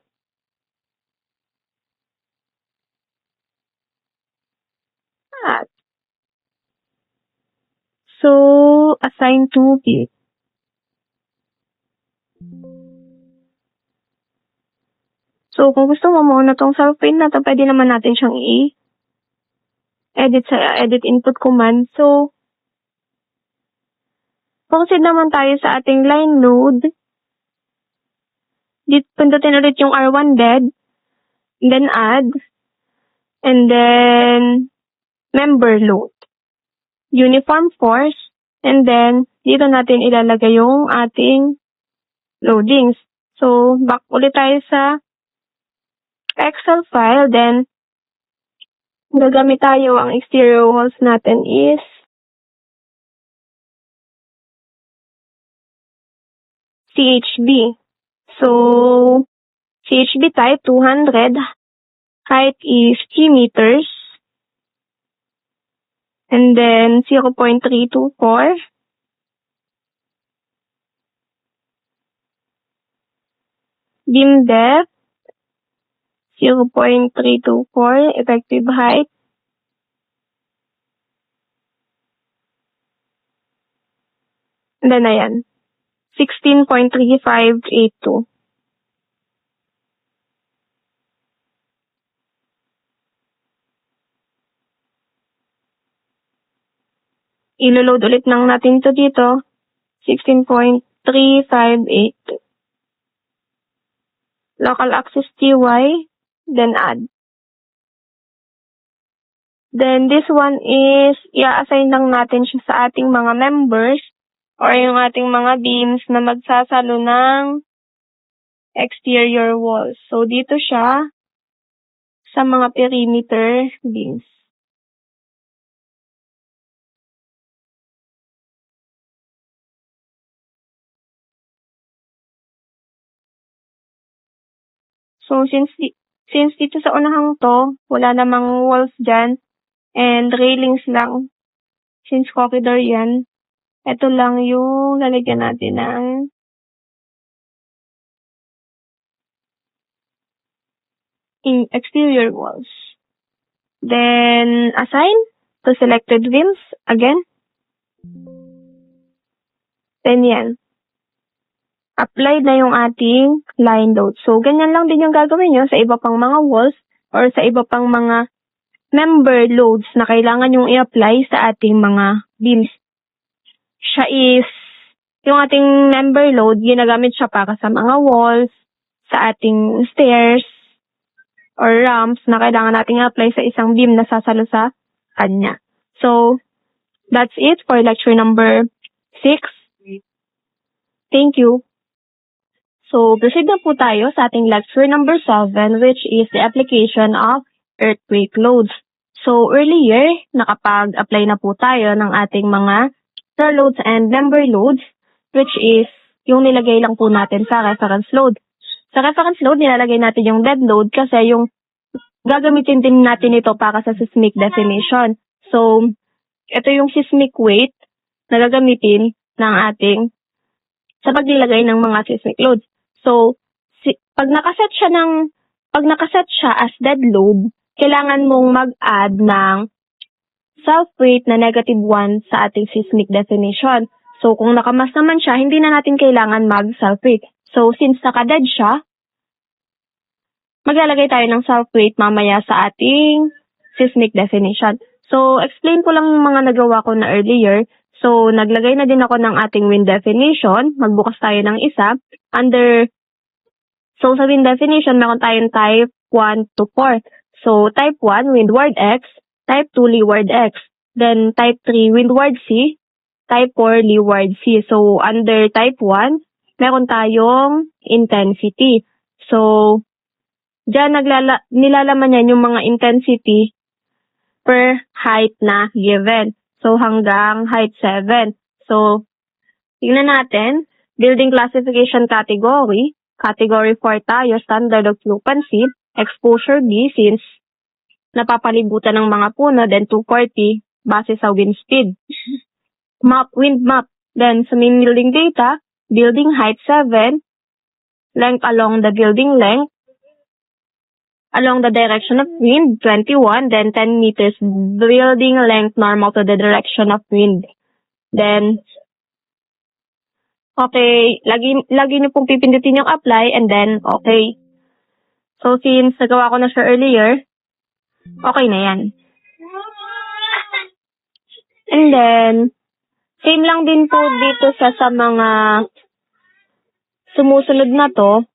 Add. So, assign to B. So, kung gusto mo muna tong self-weight na to, pwede naman natin siyang i-edit sa edit input command. So, proceed naman tayo sa ating line load. Pindutin ulit yung R1 dead. Then add. And then, member load, uniform force, and then dito natin ilalagay yung ating loadings. So, back ulit tayo sa Excel file, then gagamit tayo, ang exterior walls natin is CHB. So, CHB type 200, height is 3 meters, and then 0.324. Beam depth, 0.324, effective height, and then ayan, 16.3582. Ilo-load ulit lang natin to dito, 16.358. Local axis TY, then add. Then this one is, i-assign lang natin siya sa ating mga members or yung ating mga beams na magsasalo ng exterior walls. So dito siya sa mga perimeter beams. So since dito sa unahang to, wala namang walls dyan and railings lang. Since corridor yan, ito lang yung lalagyan natin ng exterior walls. Then assign to selected beams again. Then yan. Apply na yung ating line load. So, ganyan lang din yung gagawin nyo sa iba pang mga walls or sa iba pang mga member loads na kailangan yung i-apply sa ating mga beams. Siya is, yung ating member load, ginagamit siya para sa mga walls, sa ating stairs, or ramps na kailangan nating i-apply sa isang beam na sasalo sa kanya. So, that's it for lecture number 6. Thank you. So, proceed na po tayo sa ating lecture number 7, which is the application of earthquake loads. So, earlier, nakapag-apply na po tayo ng ating mga shear loads and member loads, which is yung nilagay lang po natin sa reference load. Sa reference load, nilalagay natin yung dead load kasi yung gagamitin din natin ito para sa seismic definition. So, ito yung seismic weight na gagamitin ng ating sa paglilagay ng mga seismic loads. So, pag nakaset siya as dead load, kailangan mong mag-add ng self-weight na -1 sa ating seismic definition. So, kung nakamas naman siya, hindi na natin kailangan mag-self-weight. So, since naka-dead siya, maglalagay tayo ng self-weight mamaya sa ating seismic definition. So, explain ko lang yung mga nagawa ko na earlier. So, naglagay na din ako ng ating wind definition. Magbukas tayo ng isa. So, sa wind definition, meron tayong type 1 to 4. So, type 1, windward X. Type 2, leeward X. Then, type 3, windward C. Type 4, leeward C. So, under type 1, meron tayong intensity. So, dyan nilalaman yan yung mga intensity per height na given. So, hanggang height 7. So, tingnan natin. Building classification category. Category 4 tayo, standard occupancy. Exposure B, since napapalibutan ng mga puno. Then, 240, base sa wind speed. Wind map. Then, sa main building data, building height 7. Length along the building length. Along the direction of wind, 21, then 10 meters building length normal to the direction of wind. Then, okay, lagi niyo pong pipindutin yung apply and then okay. So, since nagawa ko na siya earlier, okay na yan. And then, same lang din po dito sa mga sumusunod na to.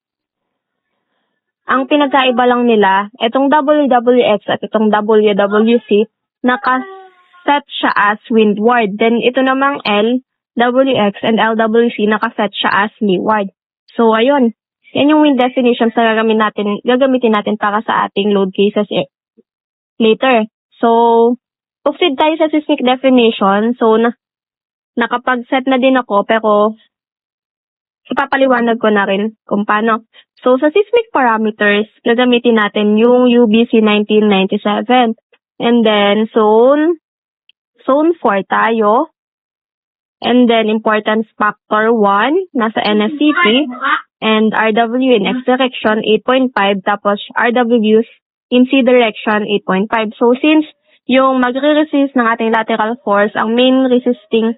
Ang pinagkaiba lang nila, itong WWX at itong WWC, nakaset siya as windward. Then ito namang L, WX, and LWC, nakaset siya as leeward. So, ayun. Yan yung wind definitions na gagamitin natin para sa ating load cases later. So, proceed tayo sa seismic definition. So, nakapag-set na din ako, pero ipapaliwanag ko na rin kung paano. So, sa seismic parameters, gagamitin natin yung UBC 1997. And then, zone 4 tayo. And then, importance factor 1, nasa NSCP. And RW in X direction, 8.5. Tapos, RWs in C direction, 8.5. So, since yung magre-resist ng ating lateral force, ang main resisting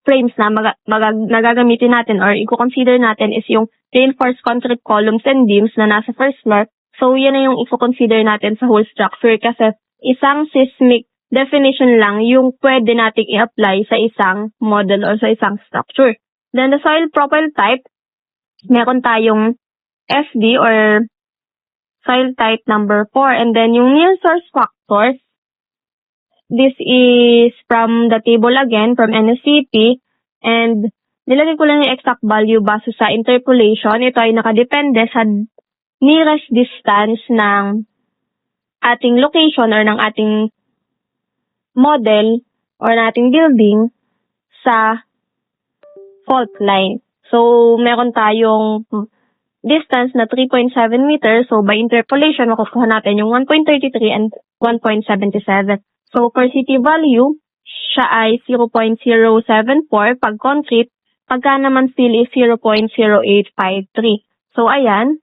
frames na nagagamitin natin or i-consider natin is yung reinforced concrete columns and beams na nasa first floor. So, yan na yung i-consider natin sa whole structure kasi isang seismic definition lang yung pwede nating i-apply sa isang model or sa isang structure. Then, the soil profile type, meron tayong SD or soil type number 4. And then, yung near source factor, this is from the table again, from NSCP. And nilagay ko lang yung exact value base sa interpolation. Ito ay nakadepende sa nearest distance ng ating location or ng ating model or ng ating building sa fault line. So, meron tayong distance na 3.7 meters. So, by interpolation, makukuha natin yung 1.33 and 1.77. So, per city value, siya ay 0.074 pag concrete, pagka naman steel is 0.0853. So, ayan.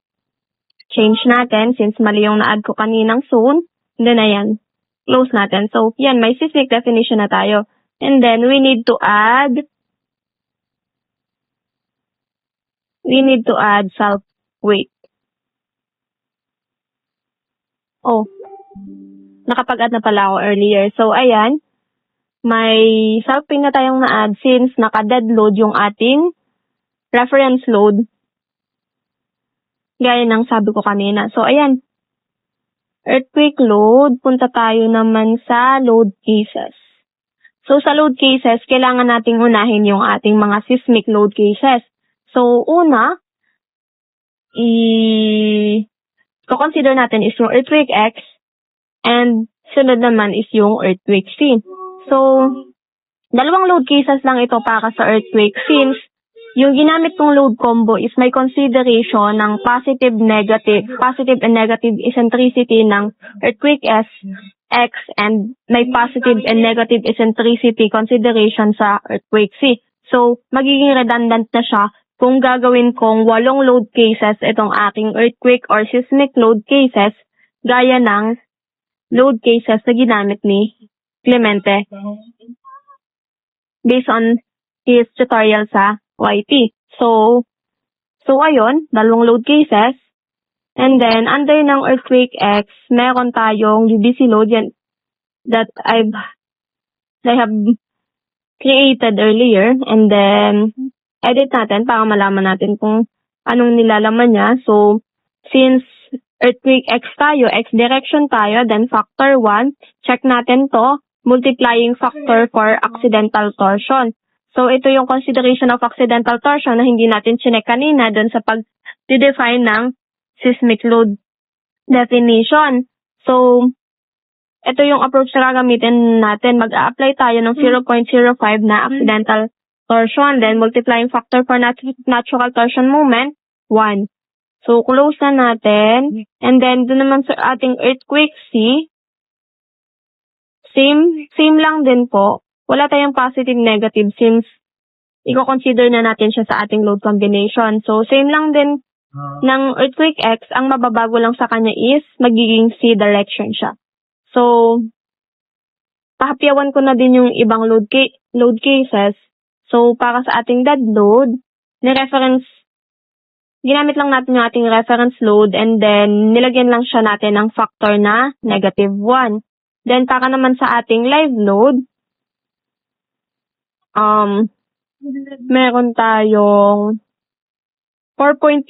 Change natin since mali yung na-add ko kaninang zone. And then, ayan. Close natin. So, yan. May seismic definition na tayo. And then, we need to add self-weight. Oh. Nakapag-add na pala ako earlier. So, ayan. May self-weight na tayong na-add since naka-dead load yung ating reference load. Gaya ng sabi ko kanina. So, ayan. Earthquake load. Punta tayo naman sa load cases. So, sa load cases, kailangan nating unahin yung ating mga seismic load cases. So, una, i-consider natin is yung earthquake X and sunod naman is yung earthquake C. So, dalawang load cases lang ito para sa earthquake since yung ginamit kong load combo is may consideration ng positive and negative eccentricity ng earthquake X and may positive and negative eccentricity consideration sa earthquake C. So, magiging redundant na siya kung gagawin kong 8 load cases itong aking earthquake or seismic load cases gaya ng load cases na ginamit ni Clemente based on his tutorial sa YT. So ayun, 2 load cases. And then, under ng earthquake X, meron tayong UBC load yan that I have created earlier. And then, edit natin para malaman natin kung anong nilalaman niya. So, since earthquake X tayo, X direction tayo, then factor 1, check natin to, multiplying factor for accidental torsion. So, ito yung consideration of accidental torsion na hindi natin chinek kanina dun sa pag-define ng seismic load definition. So, ito yung approach na gagamitin natin. Mag-a-apply tayo ng 0.05 na accidental torsion, then multiplying factor for natural torsion moment, 1. So, close na natin. And then, doon naman sa ating earthquake C, same lang din po. Wala tayong positive negative since i-consider na natin siya sa ating load combination. So, same lang din ng earthquake X. Ang mababago lang sa kanya is magiging C direction siya. So, pahapyawan ko na din yung ibang load cases. So, para sa ating dead load, ginamit lang natin yung ating reference load and then nilagyan lang siya natin ng factor na negative 1. Then, para naman sa ating live load, meron tayong 4.8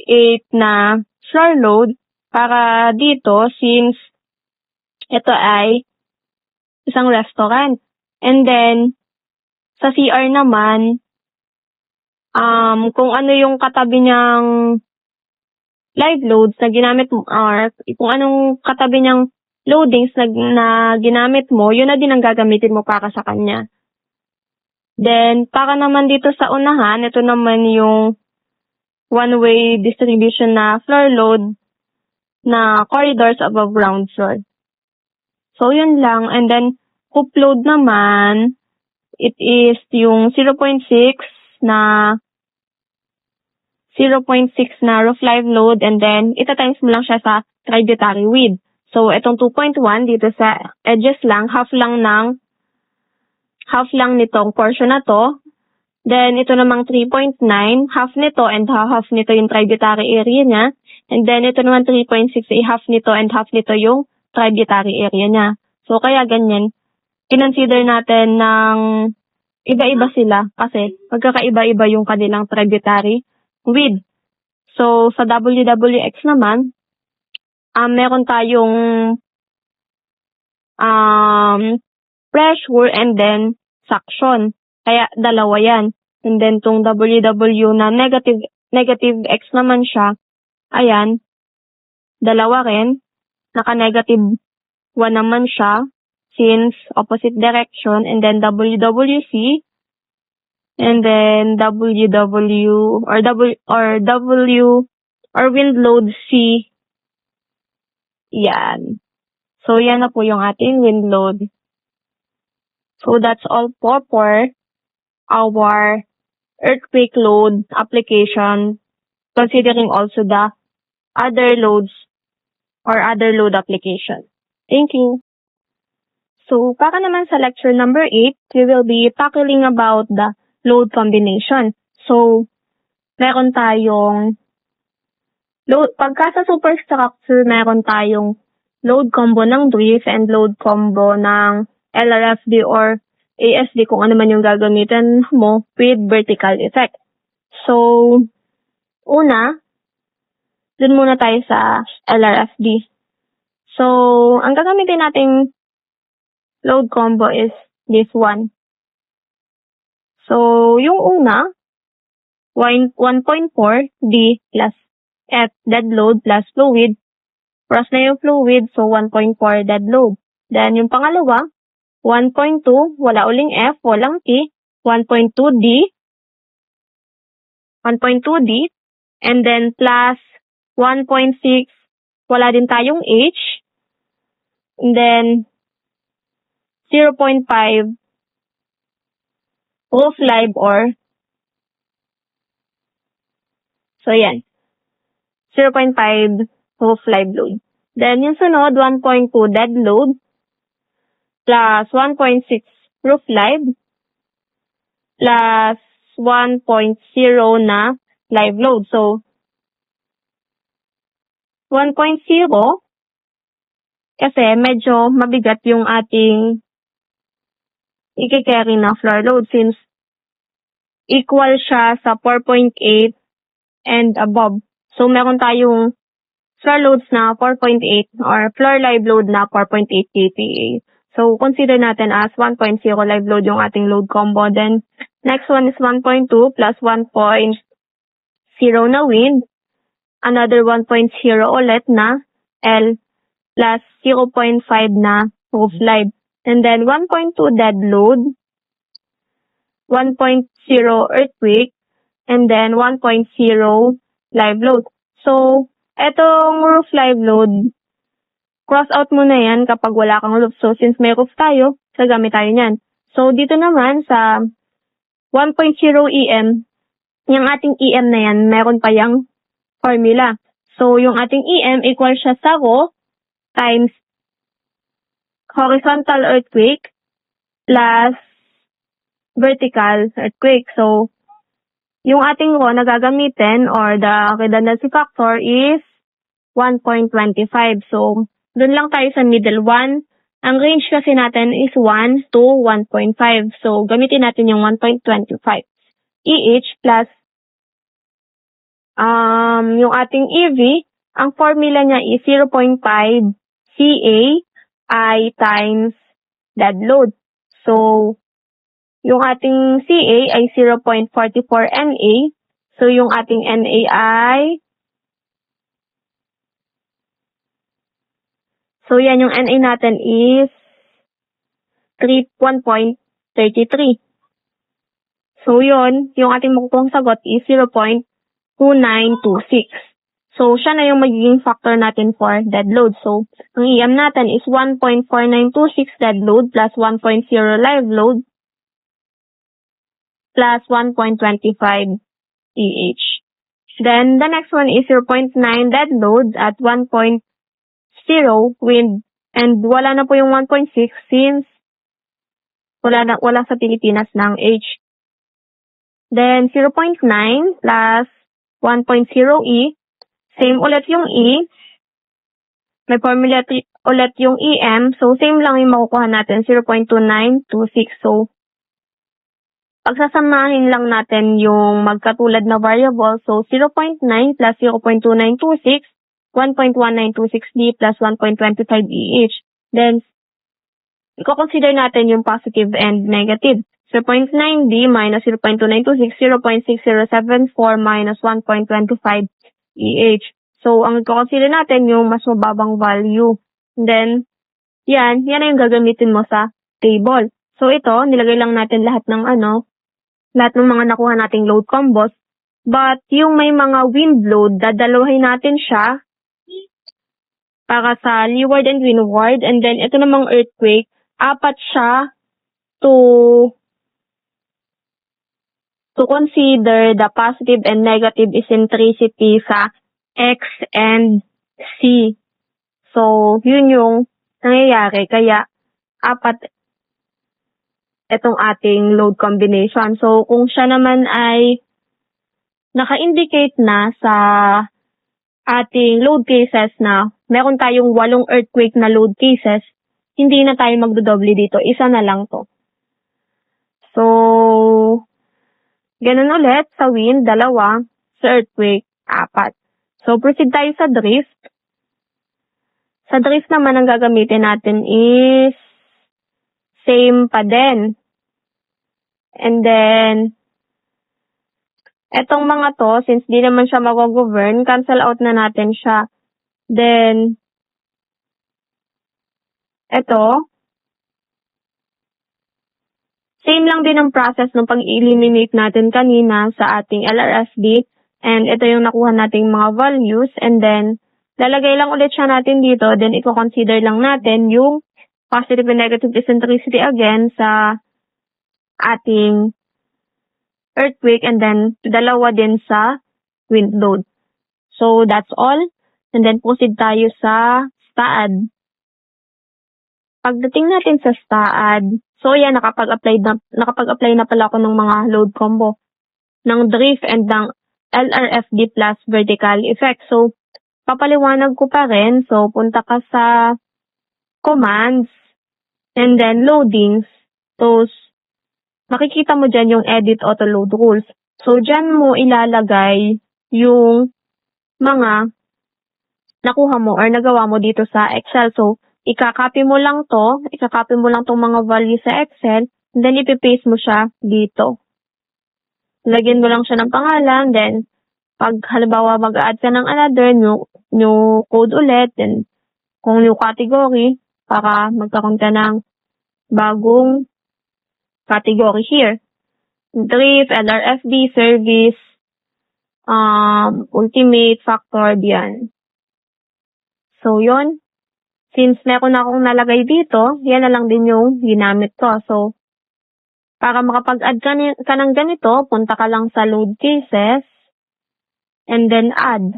na floor load para dito since ito ay isang restaurant. And then, sa CR naman, kung ano yung katabi niyang live loads na ginamit mo, or kung anong katabi niyang loadings na ginamit mo, yun na din ang gagamitin mo para sa kanya. Then, para naman dito sa unahan, ito naman yung one-way distribution na floor load na corridors above ground floor. So, yun lang. And then, hoop load naman, it is yung 0.6 na roof live load, and then ita-times mo lang siya sa tributary width. So, itong 2.1 dito sa edges lang, half lang nitong portion na to. Then, ito namang 3.9, half nito and half nito yung tributary area niya. And then, ito naman 3.6, half nito and half nito yung tributary area niya. So, kaya ganyan. Kinonsider natin ng iba-iba sila kasi magkakaiba-iba yung kanilang tributary width. So, sa WWX naman, meron tayong pressure and then suction. Kaya dalawa yan. And then tong WW na negative X naman siya, ayan, dalawa rin. Naka-negative 1 naman siya since opposite direction. And then WWC, and then WW or wind load C. Yan. So, yan na po yung ating wind load. So, that's all po for our earthquake load application, considering also the other loads or other load application. Thank you. So, para naman sa lecture number 8, we will be tackling about the load combination. So, meron tayong pagka sa superstructure, meron tayong load combo ng drift and load combo ng LRFD or ASD kung ano man yung gagamitin mo with vertical effect. So, una, dun muna tayo sa LRFD. So, ang gagamitin nating load combo is this one. So, yung una, 1.4 D plus F dead load plus fluid. Cross na yung fluid, so 1.4 dead load. Then, yung pangalawa, 1.2, wala uling F, walang T, 1.2 D, and then plus 1.6, wala din tayong H, and then 0.5 roof live or, so yan, 0.5 roof live load. Then yung sunod, 1.2 dead load, plus 1.6 roof live, plus 1.0 na live load. So, 1.0, kasi medyo mabigat yung ating i-carry na floor load since equal siya sa 4.8 and above. So, meron tayong floor loads na 4.8 or floor live load na 4.8 kPa. So, consider natin as 1.0 live load yung ating load combo. Then, next one is 1.2 plus 1.0 na wind. Another 1.0 ulit na L plus 0.5 na roof live. And then, 1.2 dead load, 1.0 earthquake, and then 1.0 live load. So, etong roof live load, cross out mo na yan kapag wala kang roof. So, since may roof tayo, gagamit tayo niyan. So, dito naman sa 1.0 EM, yung ating EM na yan, meron pa yung formula. So, yung ating EM equal siya sa rho times horizontal earthquake plus vertical earthquake. So, yung ating rho na gagamitin or the redundancy factor is 1.25. So, dun lang tayo sa middle 1. Ang range kasi natin is 1 to 1.5. So, gamitin natin yung 1.25. EH plus yung ating EV, ang formula niya is 0.5 CA I times dead load. So, yung ating CA ay 0.44 NA. So, yung ating NA ay So, yan yung NA natin is 1.33. So, yun, yung ating makukuhang sagot is 0.2926. So, siya na yung magiging factor natin for dead load. So, ang EM natin is 1.4926 dead load plus 1.0 live load plus 1.25 EH. Then, the next one is 0.9 dead load at 1.0 wind. And wala na po yung 1.6 since wala sa Pilipinas ng H. Then, 0.9 plus 1.0 E. Same ulit yung E. May formula ulit yung EM. So, same lang yung makukuha natin. 0.2926. So, pagsasamahin lang natin yung magkatulad na variable. So, 0.9 plus 0.2926, 1.1926D plus 1.25 EH. Then, i-consider natin yung positive and negative. 0.9D minus 0.2926, 0.6074 minus 1.25 EH. So, ang i-consider natin yung mas mababang value. And then, yan na yung gagamitin mo sa table. So, ito, nilagay lang natin lahat ng mga nakuha nating load combos. But, yung may mga wind load, dadalawahin natin siya para sa leeward and windward. And then, ito namang earthquake, 4 siya to consider the positive and negative eccentricity sa X and C. So, yun yung nangyayari. Kaya, 4 itong ating load combination. So, kung siya naman ay naka-indicate na sa ating load cases na meron tayong 8 earthquake na load cases, hindi na tayo magdodoble dito. Isa na lang to. So, ganun ulit sa wind, 2, sa earthquake, 4. So, proceed tayo sa drift. Sa drift naman, ang gagamitin natin is same pa din. And then, etong mga to, since di naman siya mag-govern, cancel out na natin siya. Then, eto, same lang din ang process ng pag-eliminate natin kanina sa ating LRSD. And ito yung nakuha nating mga values. And then, lalagay lang ulit siya natin dito. Then, i-consider lang natin yung positive and negative eccentricity again sa ating earthquake. And then, 2 din sa wind load. So, that's all. And then, proceed tayo sa STAAD. Pagdating natin sa STAAD, so yan, nakapag-apply na pala ako ng mga load combo ng drift and ng LRFD plus vertical effect. So, papaliwanag ko pa rin. So, punta ka sa commands and then loadings. So, makikita mo dyan yung edit auto load rules. So, dyan mo ilalagay yung mga nakuha mo or nagawa mo dito sa Excel. So, ikakopy mo lang tong mga values sa Excel, and then ipipaste mo siya dito. Lagyan mo lang siya ng pangalan, then pag halimbawa mag-add ka ng another new code ulit, then kung new category, para magkaroon ka ng bagong category here. Drift, LRFD, service, ultimate, factor, yan. So, yon. Since meron na akong nalagay dito, yan na lang din yung ginamit ko. So, para makapag-add ka ng ganito, punta ka lang sa load cases, and then add.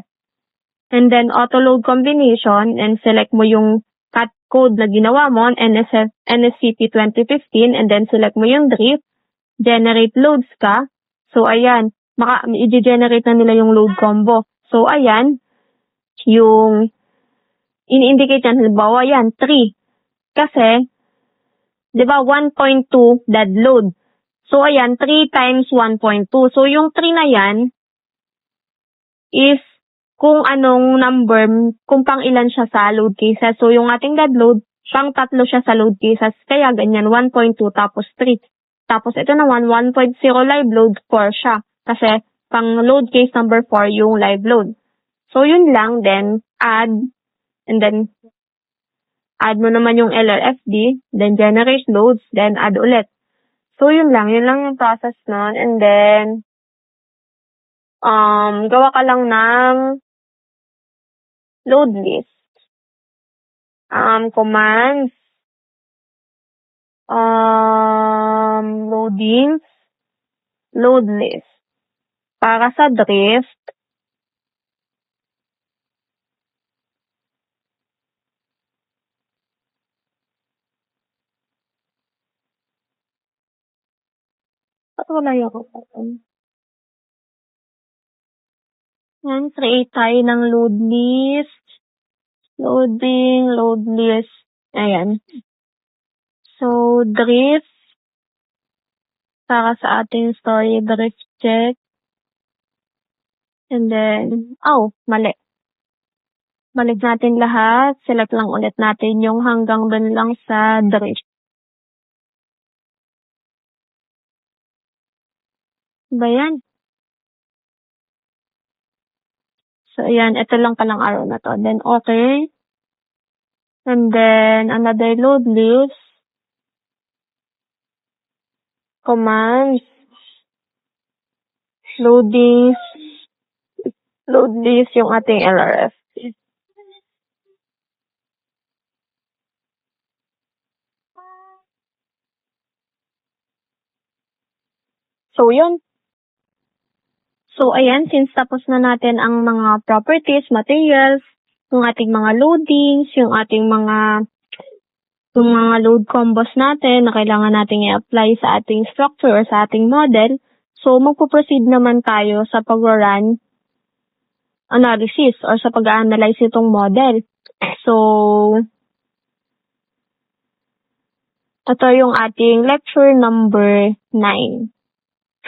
And then auto load combination, and select mo yung cut code na ginawa mo, NSCP 2015, and then select mo yung drift, generate loads ka. So, ayan, i-generate na nila yung load combo. So, ayan, yung ini-indicate yan, halimbawa yan, 3. Kasi, di ba, 1.2 dead load. So, ayan, 3 times 1.2. So, yung 3 na yan is kung anong number, kung pang ilan siya sa load cases. So, yung ating dead load, siyang tatlo siya sa load cases, kaya ganyan, 1.2 tapos 3. Tapos ito naman, 1.0 live load, 4 siya. Kasi pang load case number 4 yung live load. So yun lang, then add, and then add mo naman yung LRFD, then generate loads, then add ulit. So yun lang yung process nun. And then, gawa ka lang ng load list. Commands, loadings, load list. Para sa drift, wala ako pa. Yan, create tayo ng load list. Loading, load list. Ayan. So, drift. Para sa ating story, drift check. And then, mali. Balik natin lahat. Select lang ulit natin yung hanggang dun lang sa drift. Ba yan? So, ayan. Ito lang palang arrow na to. Then, okay. And then, another load list. Commands. Loadings. Load list yung ating LRF. So, yun. So, ayan, since tapos na natin ang mga properties, materials, yung ating mga loadings, yung mga load combos natin na kailangan nating i-apply sa ating structure or sa ating model, so magpo-proceed naman tayo sa pag-run analysis or sa pag-analyze itong model. So, ito yung ating lecture number 9.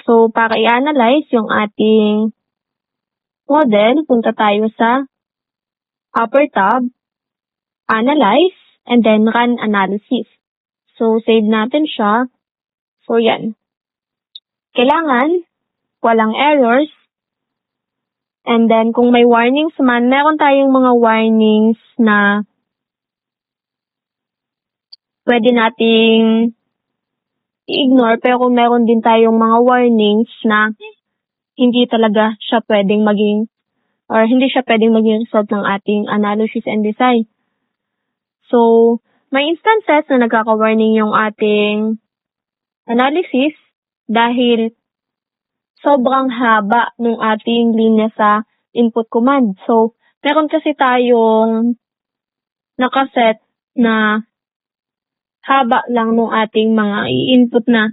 So, para i-analyze yung ating model, punta tayo sa upper tab, analyze, and then run analysis. So, save natin siya. So, yan. Kailangan, walang errors. And then, kung may warnings man, meron tayong mga warnings na pwede nating i-ignore, pero meron din tayong mga warnings na hindi talaga siya pwedeng maging or hindi siya pwedeng maging result ng ating analysis and design. So, may instances na nagkaka-warning yung ating analysis dahil sobrang haba ng ating linya sa input command. So, meron kasi tayong nakaset na haba lang ng ating mga i-input na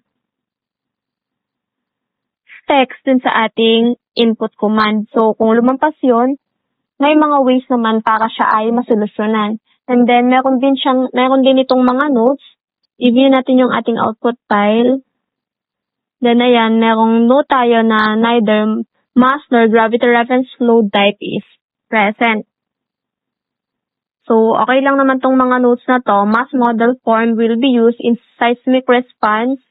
text dun sa ating input command. So, kung lumampas yun, may mga ways naman para siya ay masolusyonan. And then, meron din itong mga notes. I-view natin yung ating output file. Then, ayan, merong note tayo na neither mass nor gravity reference load type is present. So, okay lang naman tong mga notes na to. Mass model form will be used in seismic response,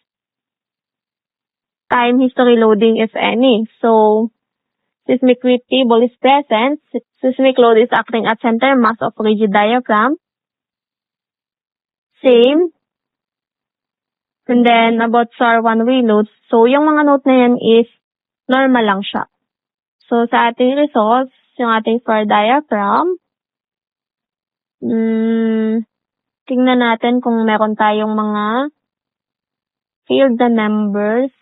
time history loading, if any. So, seismic width table is present. Seismic load is acting at center mass of rigid diaphragm. Same. And then, about SAR1 reloads. So, yung mga note na yan is normal lang siya. So, sa ating results, yung ating for diaphragm, tingnan natin kung meron tayong mga field na members.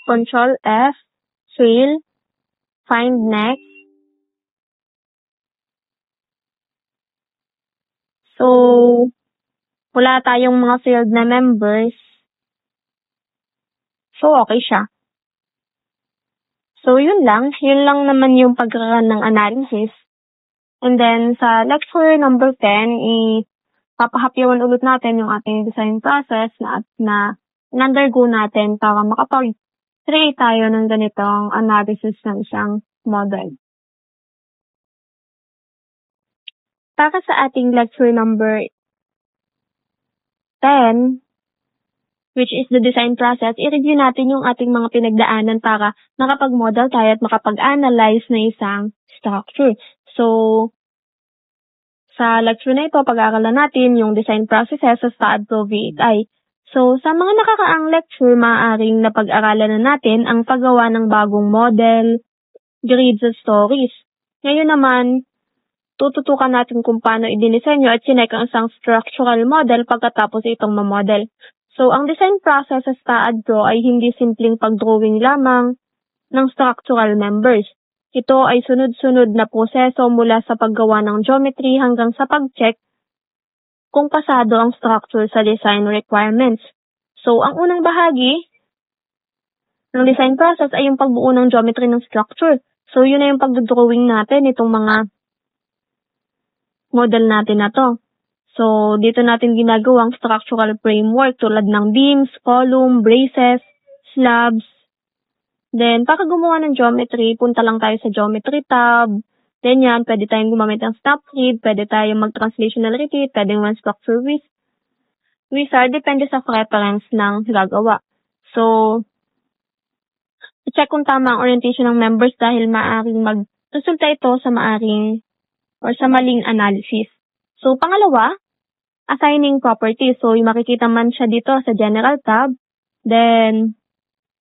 Control F, fill, find next. So, wala tayong mga field na members. So, okay siya. So, yun lang. Yun lang naman yung pag-run ng analysis. And then, sa lecture number 10, papahapyawan ulit natin yung ating design process na undergo natin para makapag-create tayo ng ganitong analysis ng isang model. para sa ating lecture number 10, which is the design process, i-review natin yung ating mga pinagdaanan para makapag-model tayo at makapag-analyze na isang structure. So, sa lecture na ito, pag-aaralan natin yung design processes sa STAAD Pro V8i. So, sa mga nakakaang lecture, maaaring napag-aralan na natin ang paggawa ng bagong model, grids at stories. Ngayon naman, tututukan natin kung paano i-dinesenyo at sinek ang isang structural model pagkatapos itong ma-model. So, ang design process sa STAAD Pro ay hindi simpleng pag-drawing lamang ng structural members. Ito ay sunod-sunod na proseso mula sa paggawa ng geometry hanggang sa pag-check kung pasado ang structure sa design requirements. So, ang unang bahagi ng design process ay yung pagbuo ng geometry ng structure. So, yun na yung pag-drawing natin, itong mga model natin na to. So, dito natin ginagawang structural framework tulad ng beams, column, braces, slabs. Then, para gumawa ng geometry, punta lang tayo sa Geometry tab. Then yan, pwede tayong gumamit ng snap grid, pwede tayong mag-translational repeat, pwede ng structure wizard, depende sa preference ng gagawa. So, i-check kung tama ang orientation ng members dahil maaaring mag-resulta ito sa maaring or sa maling analysis. So, pangalawa, assigning properties. So, makikita man siya dito sa General tab. Then,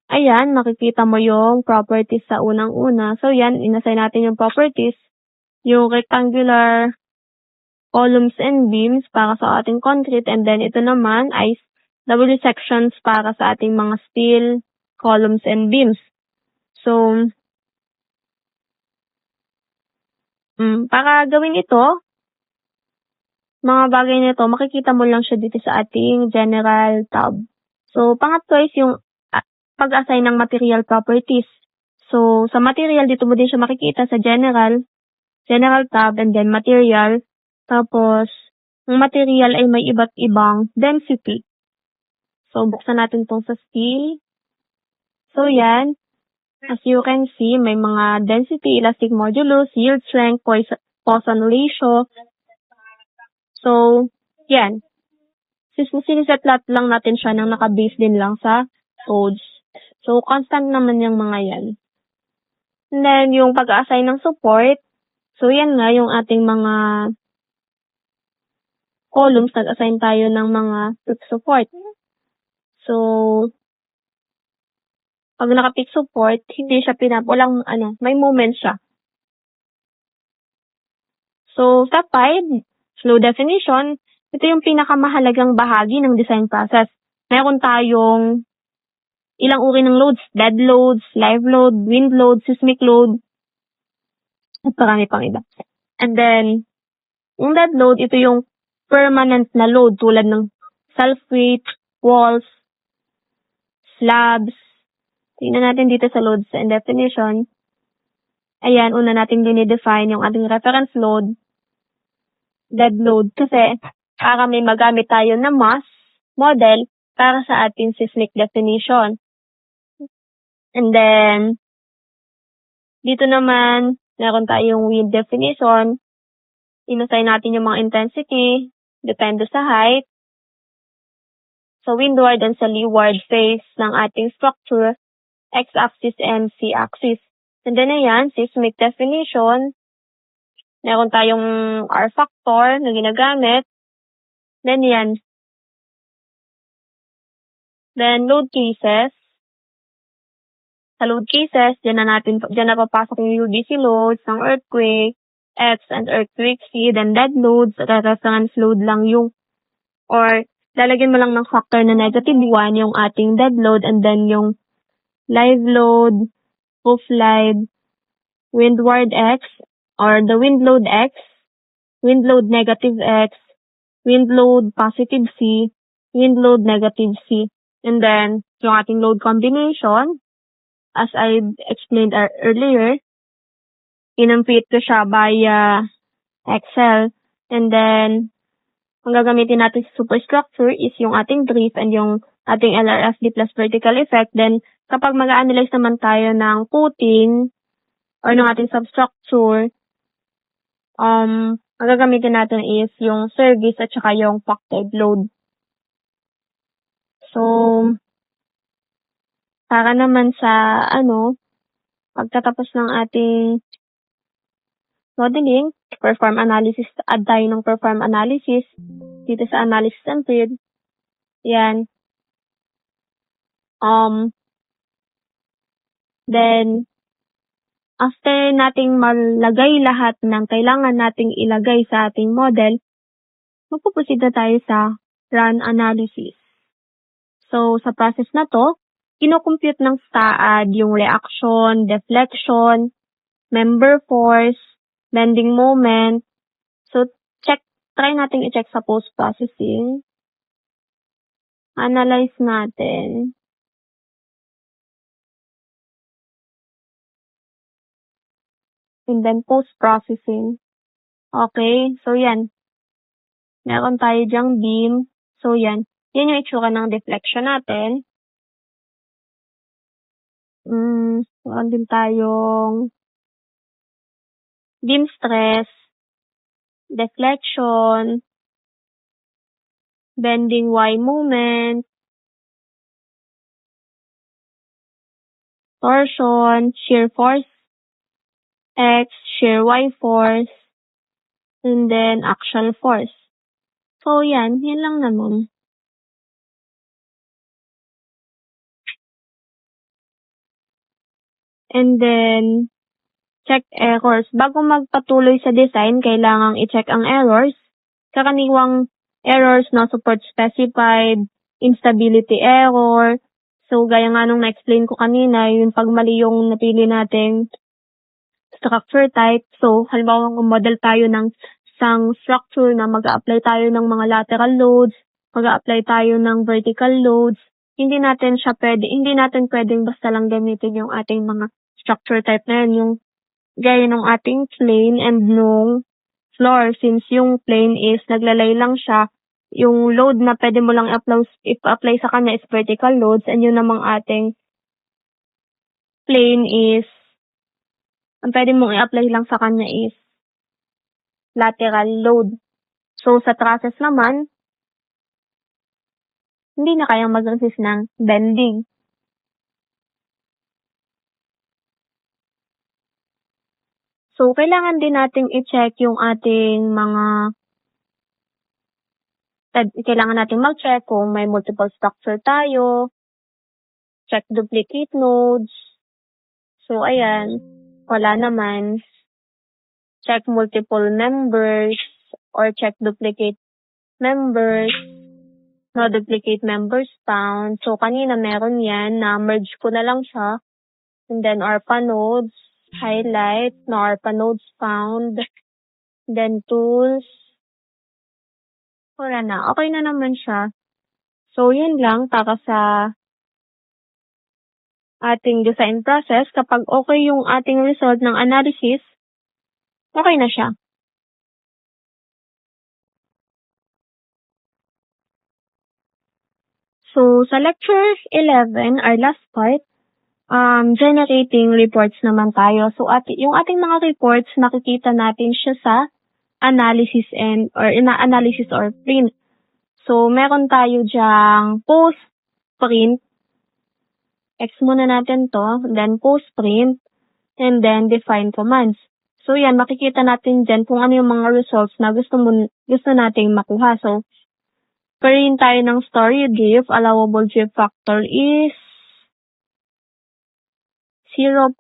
ayan, makikita mo yung properties sa unang-una. So, yan, inassign natin yung properties. Yung rectangular columns and beams para sa ating concrete. And then, ito naman ay double sections para sa ating mga steel columns and beams. So, para gawin ito, mga bagay nito, makikita mo lang siya dito sa ating General tab. So, pangatlo is yung pag-assign ng material properties. So, sa material, dito mo din siya makikita sa General tab, and then Material. Tapos, ang material ay may iba't ibang density. So, buksan natin itong sa steel. So, yan. As you can see, may mga density, elastic modulus, yield strength, Poisson ratio. So, yan. Siniset lang natin siya nang naka-base din lang sa codes. So, constant naman yung mga yan. And then, yung pag-assign ng support. So, yan nga yung ating mga columns. Nag-assign tayo ng mga pick support. So, pag naka-pick support, hindi siya walang may moment siya. So, step 5, slow definition. Ito yung pinakamahalagang bahagi ng design process. Meron tayong ilang uri ng loads, dead loads, live load, wind load, seismic load, at marami pang iba. And then, yung dead load, ito yung permanent na load tulad ng self-weight, walls, slabs. Tingnan natin dito sa loads and definition. Ayan, una natin dinidefine yung ating reference load, dead load, kasi para may magamit tayo na mass model para sa ating seismic definition. And then, dito naman, meron tayong wind definition. Inassign natin yung mga intensity, depende sa height. So, windward and sa leeward face ng ating structure, x-axis and c-axis. And then, ayan, seismic definition. Meron tayong R factor na ginagamit. Then, yan. Then, load cases. Sa load cases, dyan na papasok yung UDC loads ng earthquake, X and earthquake C, then dead loads, reference load lang yung, or lalagyan mo lang ng factor na -1 yung ating dead load, and then yung live load, roof live, windward X, or the wind load X, wind load negative X, wind load positive C, wind load negative C. And then, yung ating load combination, as I explained earlier, in-compute ko siya via Excel. And then, ang gagamitin natin sa superstructure is yung ating drift and yung ating LRFD plus vertical effect. Then, kapag mag-analyze naman tayo ng coating or ng ating substructure, ang gagamitin natin is yung service at saka yung factored load. So, para naman sa pagtatapos ng ating modeling, perform analysis, add tayo ng perform analysis dito sa analysis and period. Yan. Then, after nating malagay lahat ng kailangan nating ilagay sa ating model, magpuproceed na tayo sa run analysis. So, sa process na to, kinocompute ng STAAD yung reaction, deflection, member force, bending moment. So, try natin i-check sa post-processing. Analyze natin. And then post-processing. Okay, so yan. Meron tayo dyang beam. So yan. Yan yung itsura ng deflection natin. Meron din tayong beam stress, deflection, bending Y moment, torsion, shear force X, shear Y force, and then axial force. So yan lang naman. And then, check errors. Bago magpatuloy sa design, kailangang i-check ang errors. Karaniwang errors na support specified, instability error. So, gaya nga nung na-explain ko kanina, yung pag mali yung napili nating structure type. So, halimbawa model tayo ng isang structure na mag-a-apply tayo ng mga lateral loads, mag-a-apply tayo ng vertical loads. Hindi natin pwedeng basta lang gamitin yung ating mga structure type na yun, yung gaya ng ating plane and nung floor. Since yung plane is naglalay lang siya, yung load na pwede mo lang i-apply sa kanya is vertical loads, and yun namang ating plane is ang pwede mong i-apply lang sa kanya is lateral load. So, sa trusses naman, hindi na kayang mag-resist ng bending. So, kailangan din nating i-check yung ating kailangan nating mag-check kung may multiple structure tayo, check duplicate nodes. So, ayan, wala naman. Check multiple members or check duplicate members. No duplicate members found. So, kanina meron yan. Na-merge ko na lang siya. And then, ARPA nodes. Highlight. No ARPA nodes found. Then, tools. Wala na. Okay na naman siya. So, yun lang para sa ating design process. Kapag okay yung ating result ng analysis, okay na siya. So, sa lecture 11, our last part, generating reports naman tayo. So, yung ating mga reports, nakikita natin siya sa analysis or print. So, meron tayo dyang post, print. X muna natin to, then post, print, and then define commands. So, yan, makikita natin dyan kung ano yung mga results na gusto nating makuha. So, print tayo ng story drift, allowable drift factor is 0.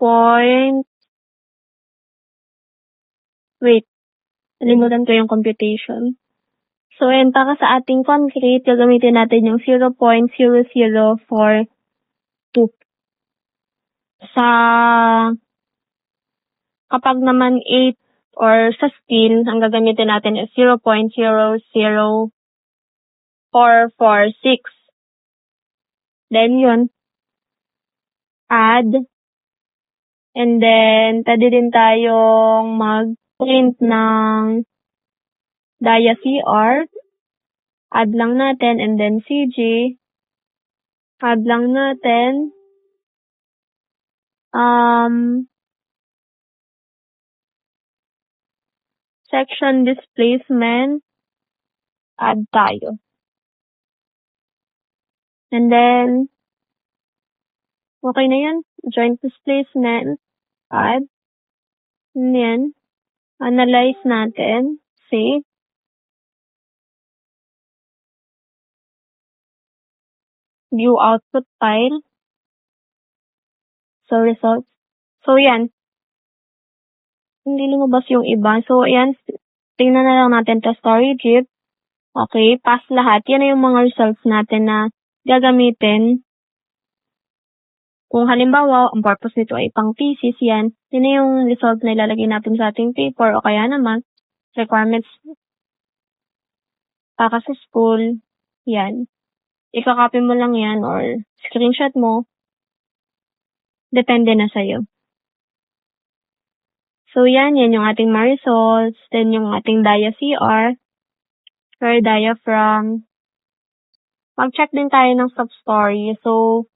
Nalimutan ko yung computation. So, and para sa ating concrete, gagamitin natin yung 0.0042. Kapag naman 8 or sa steel, ang gagamitin natin is 0.00446. Then yun, add. And then, pwede din tayong mag-print ng dia CR. Add lang natin, and then CG. Add lang natin. section displacement, add tayo. And then, okay na yan. Joint displacement, add. And yan. Analyze natin. Save. View output file. So, results. So, yan. Hindi lumabas yung iba. So, yan. Tingnan na lang natin to story drip. Okay, pass lahat. Yan na yung mga results natin na gagamitin. Kung halimbawa, ang purpose nito ay pang thesis, yan na yung result na ilalagay natin sa ating paper o kaya naman requirements para sa school. Yan. Ika-copy mo lang yan or screenshot mo. Depende na sa'yo. So, yan yung ating mga results. Then, yung ating dia-CR or diaphragm. Mag-check din tayo ng sub-story. So,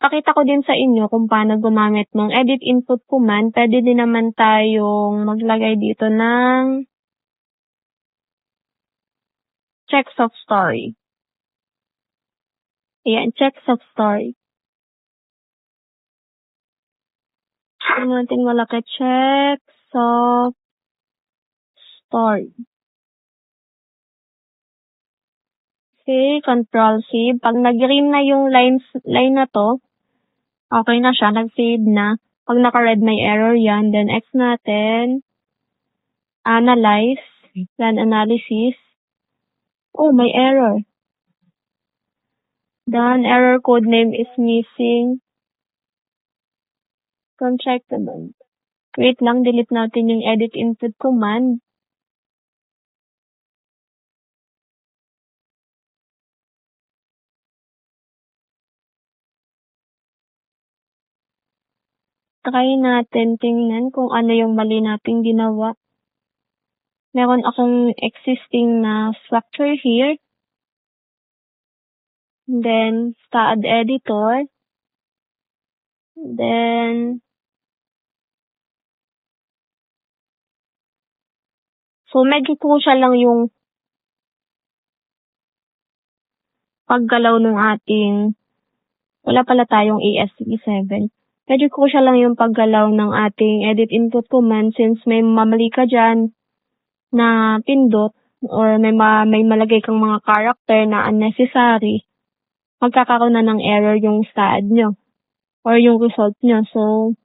pakita ko din sa inyo kung paano gumamit ng edit input command. Pwede din naman tayong maglagay dito ng check sub-story. Ayan, check sub-story. Ano natin malaki? Check sub-story. Okay, control C. Pag nag-green na yung line na to, okay na siya, nag-save na. Pag naka-red may error yan, then X natin, analyze, then analysis. Oh, may error. Then error code name is missing. Check naman. Wait lang, delete natin yung edit input command. Try natin tingnan kung ano yung mali nating ginawa. Meron akong existing na structure here. And then, STAAD editor. And then, so medyo crucial lang yung paggalaw ng ating, wala pala tayong ASCII7. Medyo crucial lang yung paggalaw ng ating edit input command since may mamali ka dyan na pindot or may malagay kang mga character na unnecessary, magkakaroon na ng error yung STAAD nyo or yung result nyo. So,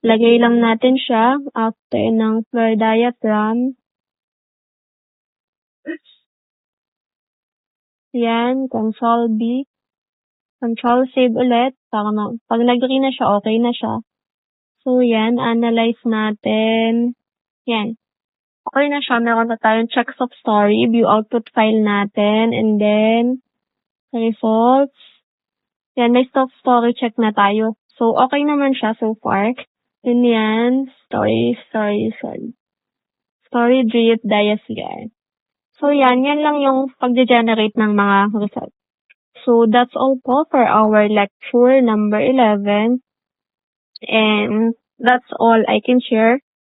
lagay lang natin siya after ng floor diagram. Yan, Control B. Control save ulit. Para pag nag-green na siya, okay na siya. So, yan. Analyze natin. Yan. Okay na siya. Meron na tayong check sub-story. View output file natin. And then, results. Yan. May sub-story check na tayo. So, okay naman siya so far. And yan. Story drip, dia-CR. So, yan lang yung pag-generate ng mga results. So, that's all po for our lecture number 11. And that's all I can share